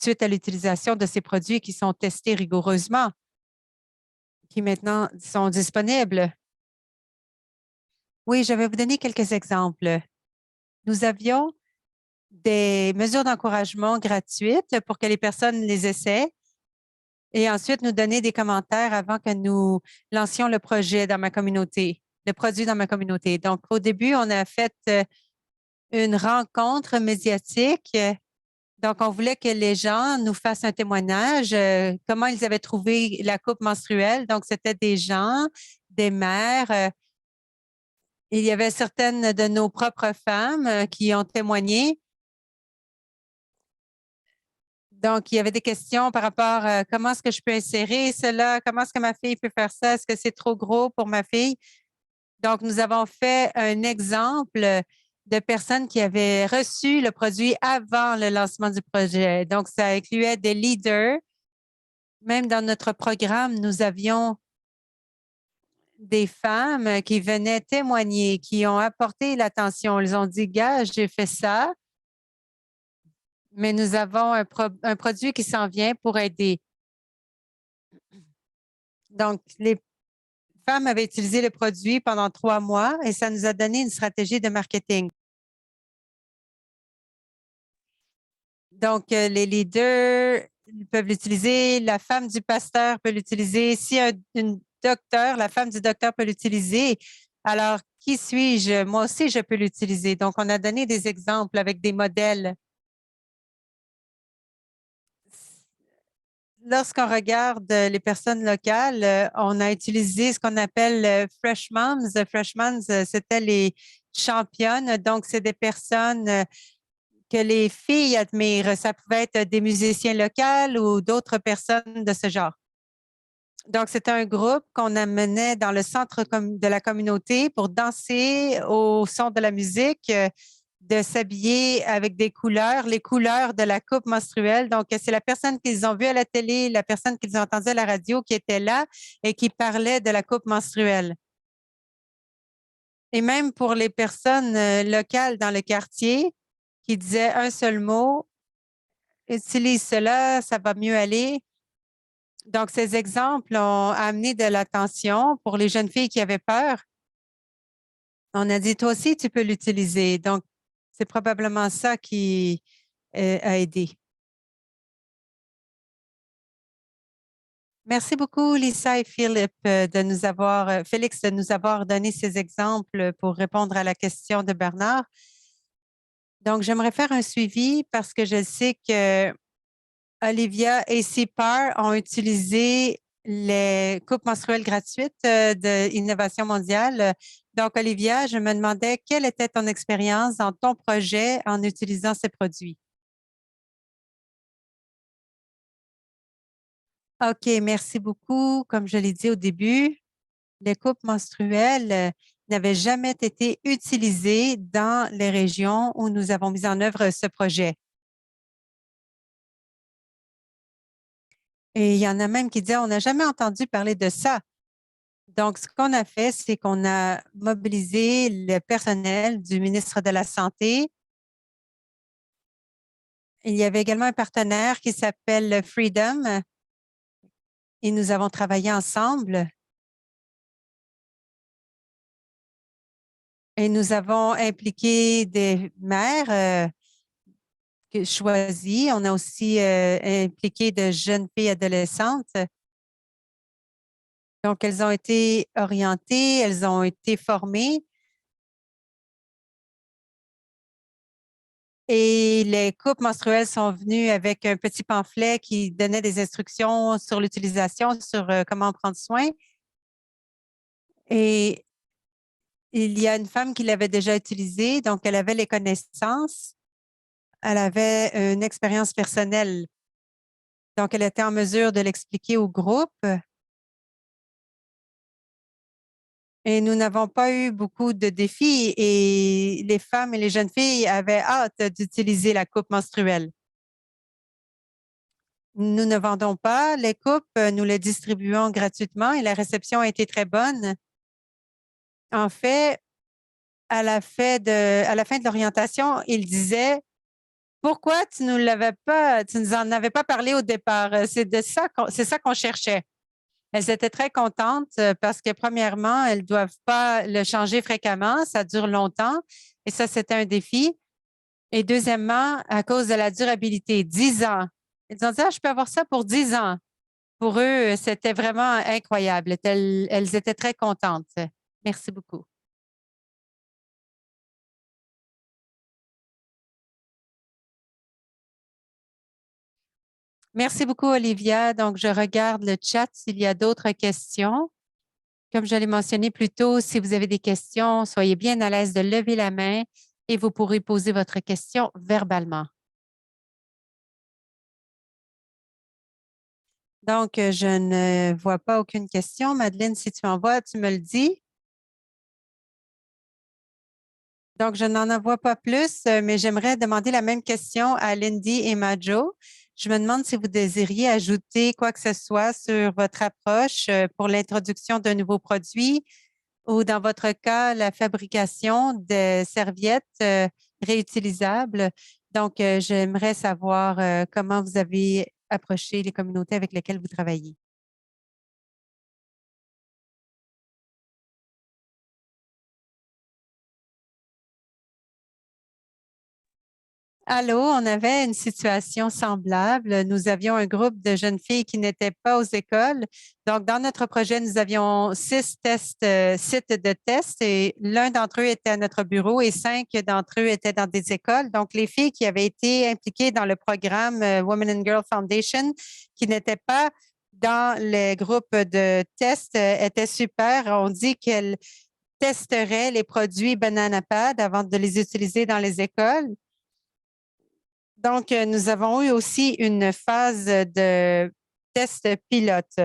suite à l'utilisation de ces produits qui sont testés rigoureusement, qui maintenant sont disponibles. Oui, je vais vous donner quelques exemples. Nous avions des mesures d'encouragement gratuites pour que les personnes les essaient et ensuite nous donner des commentaires avant que nous lancions le projet dans ma communauté, le produit dans ma communauté. Donc, au début, on a fait une rencontre médiatique. Donc, on voulait que les gens nous fassent un témoignage, comment ils avaient trouvé la coupe menstruelle. Donc, c'était des gens, des mères. Il y avait certaines de nos propres femmes qui ont témoigné. Donc, il y avait des questions par rapport à comment est-ce que je peux insérer cela, comment est-ce que ma fille peut faire ça, est-ce que c'est trop gros pour ma fille? Donc, nous avons fait un exemple de personnes qui avaient reçu le produit avant le lancement du projet. Donc, ça incluait des leaders Même dans notre programme, nous avions des femmes qui venaient témoigner, qui ont apporté l'attention. Elles ont dit, gars, j'ai fait ça, mais nous avons un produit qui s'en vient pour aider. Donc, les femmes avaient utilisé le produit pendant 3 mois et ça nous a donné une stratégie de marketing. Donc, les leaders peuvent l'utiliser, la femme du pasteur peut l'utiliser. Si une docteur, la femme du docteur peut l'utiliser, alors qui suis-je? Moi aussi, je peux l'utiliser. Donc, on a donné des exemples avec des modèles. Lorsqu'on regarde les personnes locales, on a utilisé ce qu'on appelle Fresh Moms. Fresh Moms, c'était les championnes. Donc, c'est des personnes que les filles admirent. Ça pouvait être des musiciens locaux ou d'autres personnes de ce genre. Donc, c'était un groupe qu'on amenait dans le centre de la communauté pour danser au son de la musique, de s'habiller avec des couleurs, les couleurs de la coupe menstruelle. Donc, c'est la personne qu'ils ont vue à la télé, la personne qu'ils ont entendue à la radio qui était là et qui parlait de la coupe menstruelle. Et même pour les personnes locales dans le quartier qui disaient un seul mot, utilise cela, ça va mieux aller. Donc, ces exemples ont amené de l'attention pour les jeunes filles qui avaient peur. On a dit, toi aussi, tu peux l'utiliser. Donc, c'est probablement ça qui a aidé. Merci beaucoup, Lisa et Philippe, Félix, de nous avoir donné ces exemples pour répondre à la question de Bernard. Donc, j'aimerais faire un suivi parce que je sais que Olivia et CPAR ont utilisé les coupes menstruelles gratuites de Innovation mondiale. Donc, Olivia, je me demandais quelle était ton expérience dans ton projet en utilisant ces produits? OK, merci beaucoup. Comme je l'ai dit au début, les coupes menstruelles n'avaient jamais été utilisées dans les régions où nous avons mis en œuvre ce projet. Et il y en a même qui disaient, on n'a jamais entendu parler de ça. Donc, ce qu'on a fait, c'est qu'on a mobilisé le personnel du ministre de la Santé. Il y avait également un partenaire qui s'appelle Freedom et nous avons travaillé ensemble. Et nous avons impliqué des mères choisies. On a aussi impliqué de jeunes filles adolescentes. Donc, elles ont été orientées, elles ont été formées. Et les coupes menstruelles sont venues avec un petit pamphlet qui donnait des instructions sur l'utilisation, sur comment prendre soin. Et il y a une femme qui l'avait déjà utilisé, donc elle avait les connaissances, elle avait une expérience personnelle. Donc, elle était en mesure de l'expliquer au groupe. Et nous n'avons pas eu beaucoup de défis et les femmes et les jeunes filles avaient hâte d'utiliser la coupe menstruelle. Nous ne vendons pas les coupes, nous les distribuons gratuitement et la réception a été très bonne. En fait, à la fin de l'orientation, il disait pourquoi tu nous en avais pas parlé au départ? C'est ça qu'on cherchait. Elles étaient très contentes parce que premièrement, elles ne doivent pas le changer fréquemment, ça dure longtemps et ça, c'était un défi. Et deuxièmement, à cause de la durabilité, 10 ans. Ils ont dit, ah, je peux avoir ça pour 10 ans. Pour eux, c'était vraiment incroyable. Elles étaient très contentes. Merci beaucoup. Merci beaucoup, Olivia. Donc, je regarde le chat s'il y a d'autres questions. Comme je l'ai mentionné plus tôt, si vous avez des questions, soyez bien à l'aise de lever la main et vous pourrez poser votre question verbalement. Donc, je ne vois pas aucune question. Madeleine, si tu en vois, tu me le dis. Donc, je n'en vois pas plus, mais j'aimerais demander la même question à Lindy et Majo. Je me demande si vous désiriez ajouter quoi que ce soit sur votre approche pour l'introduction d'un nouveau produit ou dans votre cas, la fabrication de serviettes réutilisables. Donc, j'aimerais savoir comment vous avez approché les communautés avec lesquelles vous travaillez. Allô, on avait une situation semblable. Nous avions un groupe de jeunes filles qui n'étaient pas aux écoles. Donc, dans notre projet, nous avions 6 sites de tests et l'un d'entre eux était à notre bureau et 5 d'entre eux étaient dans des écoles. Donc, les filles qui avaient été impliquées dans le programme Women and Girls Foundation, qui n'étaient pas dans les groupes de tests, étaient super. On dit qu'elles testeraient les produits Banana Pad avant de les utiliser dans les écoles. Donc, nous avons eu aussi une phase de test pilote.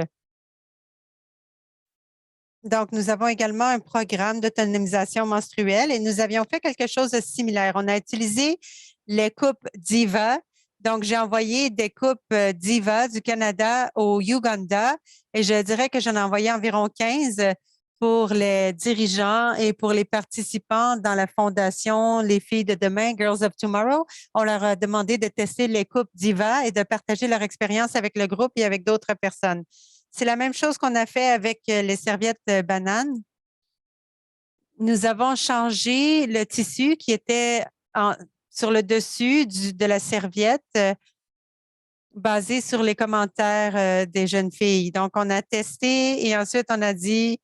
Donc, nous avons également un programme d'autonomisation menstruelle et nous avions fait quelque chose de similaire. On a utilisé les coupes Diva. Donc, j'ai envoyé des coupes Diva du Canada au Ouganda et je dirais que j'en ai envoyé environ 15 pour les dirigeants et pour les participants dans la fondation Les filles de demain, Girls of Tomorrow. On leur a demandé de tester les coupes Diva et de partager leur expérience avec le groupe et avec d'autres personnes. C'est la même chose qu'on a fait avec les serviettes bananes. Nous avons changé le tissu qui était sur le dessus de la serviette basé sur les commentaires des jeunes filles. Donc, on a testé et ensuite on a dit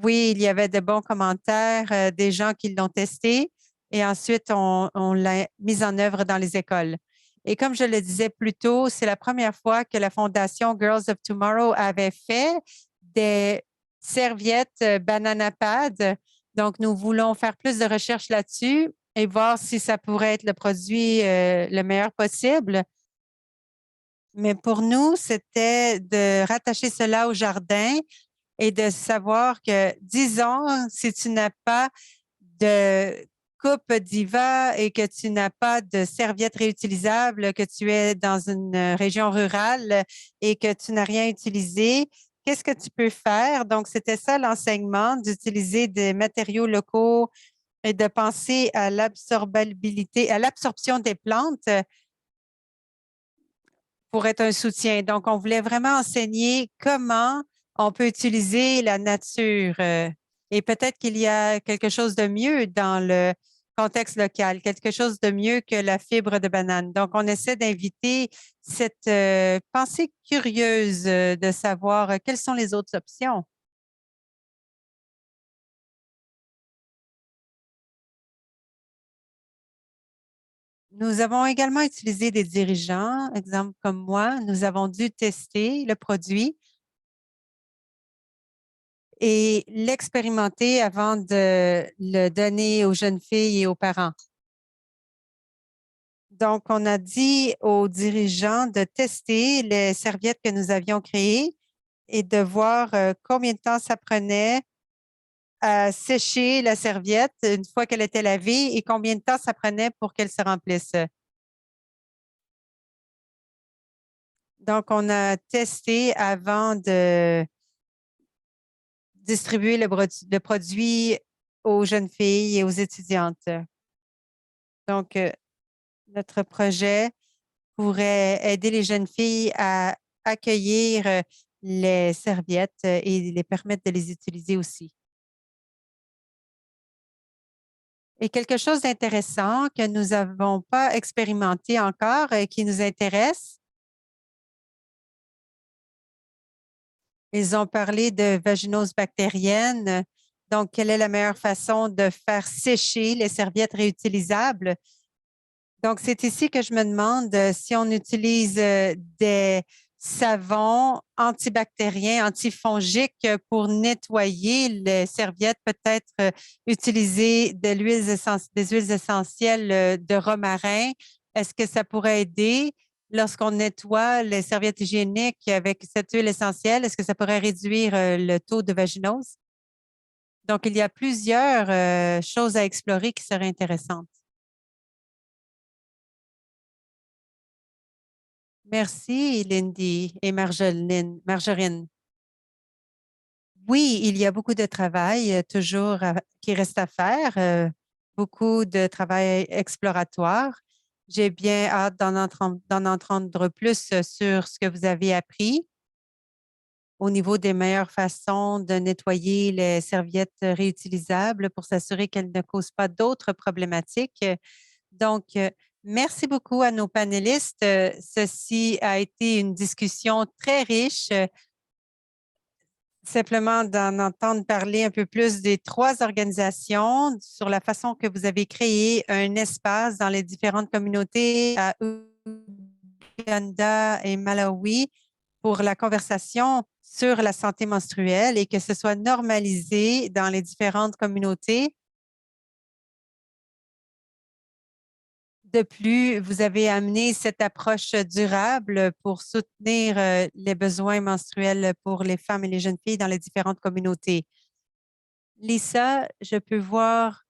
oui, il y avait de bons commentaires des gens qui l'ont testé et ensuite on l'a mis en œuvre dans les écoles. Et comme je le disais plus tôt, c'est la première fois que la Fondation Girls of Tomorrow avait fait des serviettes Banana Pad. Donc, nous voulons faire plus de recherches là-dessus et voir si ça pourrait être le produit le meilleur possible. Mais pour nous, c'était de rattacher cela au jardin et de savoir que, disons, si tu n'as pas de coupe Diva et que tu n'as pas de serviette réutilisable, que tu es dans une région rurale et que tu n'as rien utilisé, qu'est-ce que tu peux faire? Donc, c'était ça l'enseignement, d'utiliser des matériaux locaux et de penser à l'absorbabilité, à l'absorption des plantes pour être un soutien. Donc, on voulait vraiment enseigner comment on peut utiliser la nature. Et peut-être qu'il y a quelque chose de mieux dans le contexte local, quelque chose de mieux que la fibre de banane. Donc, on essaie d'inviter cette pensée curieuse de savoir quelles sont les autres options. Nous avons également utilisé des dirigeants, exemple comme moi. Nous avons dû tester le produit et l'expérimenter avant de le donner aux jeunes filles et aux parents. Donc, on a dit aux dirigeants de tester les serviettes que nous avions créées et de voir combien de temps ça prenait à sécher la serviette une fois qu'elle était lavée et combien de temps ça prenait pour qu'elle se remplisse. Donc, on a testé avant de distribuer le produit aux jeunes filles et aux étudiantes. Donc, notre projet pourrait aider les jeunes filles à accueillir les serviettes et les permettre de les utiliser aussi. Et quelque chose d'intéressant que nous n'avons pas expérimenté encore et qui nous intéresse, ils ont parlé de vaginose bactérienne. Donc, quelle est la meilleure façon de faire sécher les serviettes réutilisables? Donc, c'est ici que je me demande si on utilise des savons antibactériens, antifongiques pour nettoyer les serviettes, peut-être utiliser des huiles essentielles de romarin. Est-ce que ça pourrait aider lorsqu'on nettoie les serviettes hygiéniques avec cette huile essentielle? Est-ce que ça pourrait réduire le taux de vaginose? Donc, il y a plusieurs choses à explorer qui seraient intéressantes. Merci, Lindy et Marjorine. Oui, il y a beaucoup de travail toujours qui reste à faire, beaucoup de travail exploratoire. J'ai bien hâte d'en entendre plus sur ce que vous avez appris au niveau des meilleures façons de nettoyer les serviettes réutilisables pour s'assurer qu'elles ne causent pas d'autres problématiques. Donc, merci beaucoup à nos panélistes. Ceci a été une discussion très riche. Simplement d'en entendre parler un peu plus des 3 organisations sur la façon que vous avez créé un espace dans les différentes communautés à Ouganda et Malawi pour la conversation sur la santé menstruelle et que ce soit normalisé dans les différentes communautés. De plus, vous avez amené cette approche durable pour soutenir les besoins menstruels pour les femmes et les jeunes filles dans les différentes communautés. Lisa, je peux voir,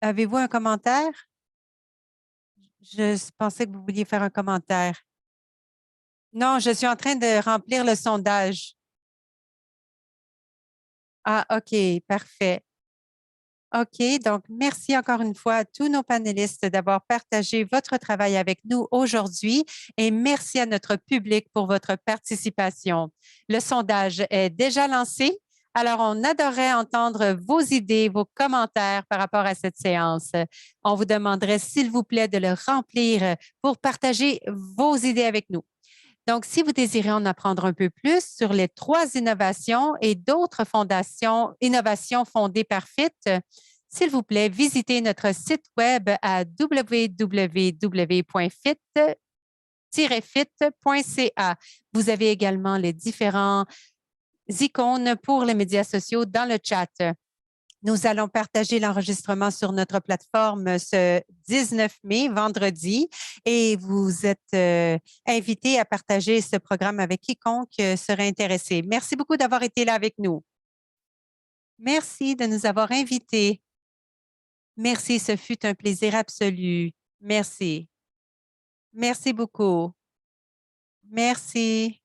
avez-vous un commentaire? Je pensais que vous vouliez faire un commentaire. Non, je suis en train de remplir le sondage. Ah, OK, parfait. OK, donc merci encore une fois à tous nos panélistes d'avoir partagé votre travail avec nous aujourd'hui et merci à notre public pour votre participation. Le sondage est déjà lancé, alors on adorerait entendre vos idées, vos commentaires par rapport à cette séance. On vous demanderait, s'il vous plaît, de le remplir pour partager vos idées avec nous. Donc, si vous désirez en apprendre un peu plus sur les 3 innovations et d'autres innovations fondées par FIT, s'il vous plaît, visitez notre site web à www.fit-fit.ca. Vous avez également les différents icônes pour les médias sociaux dans le chat. Nous allons partager l'enregistrement sur notre plateforme ce 19 mai, vendredi, et vous êtes invités à partager ce programme avec quiconque serait intéressé. Merci beaucoup d'avoir été là avec nous. Merci de nous avoir invités. Merci, ce fut un plaisir absolu. Merci. Merci beaucoup. Merci.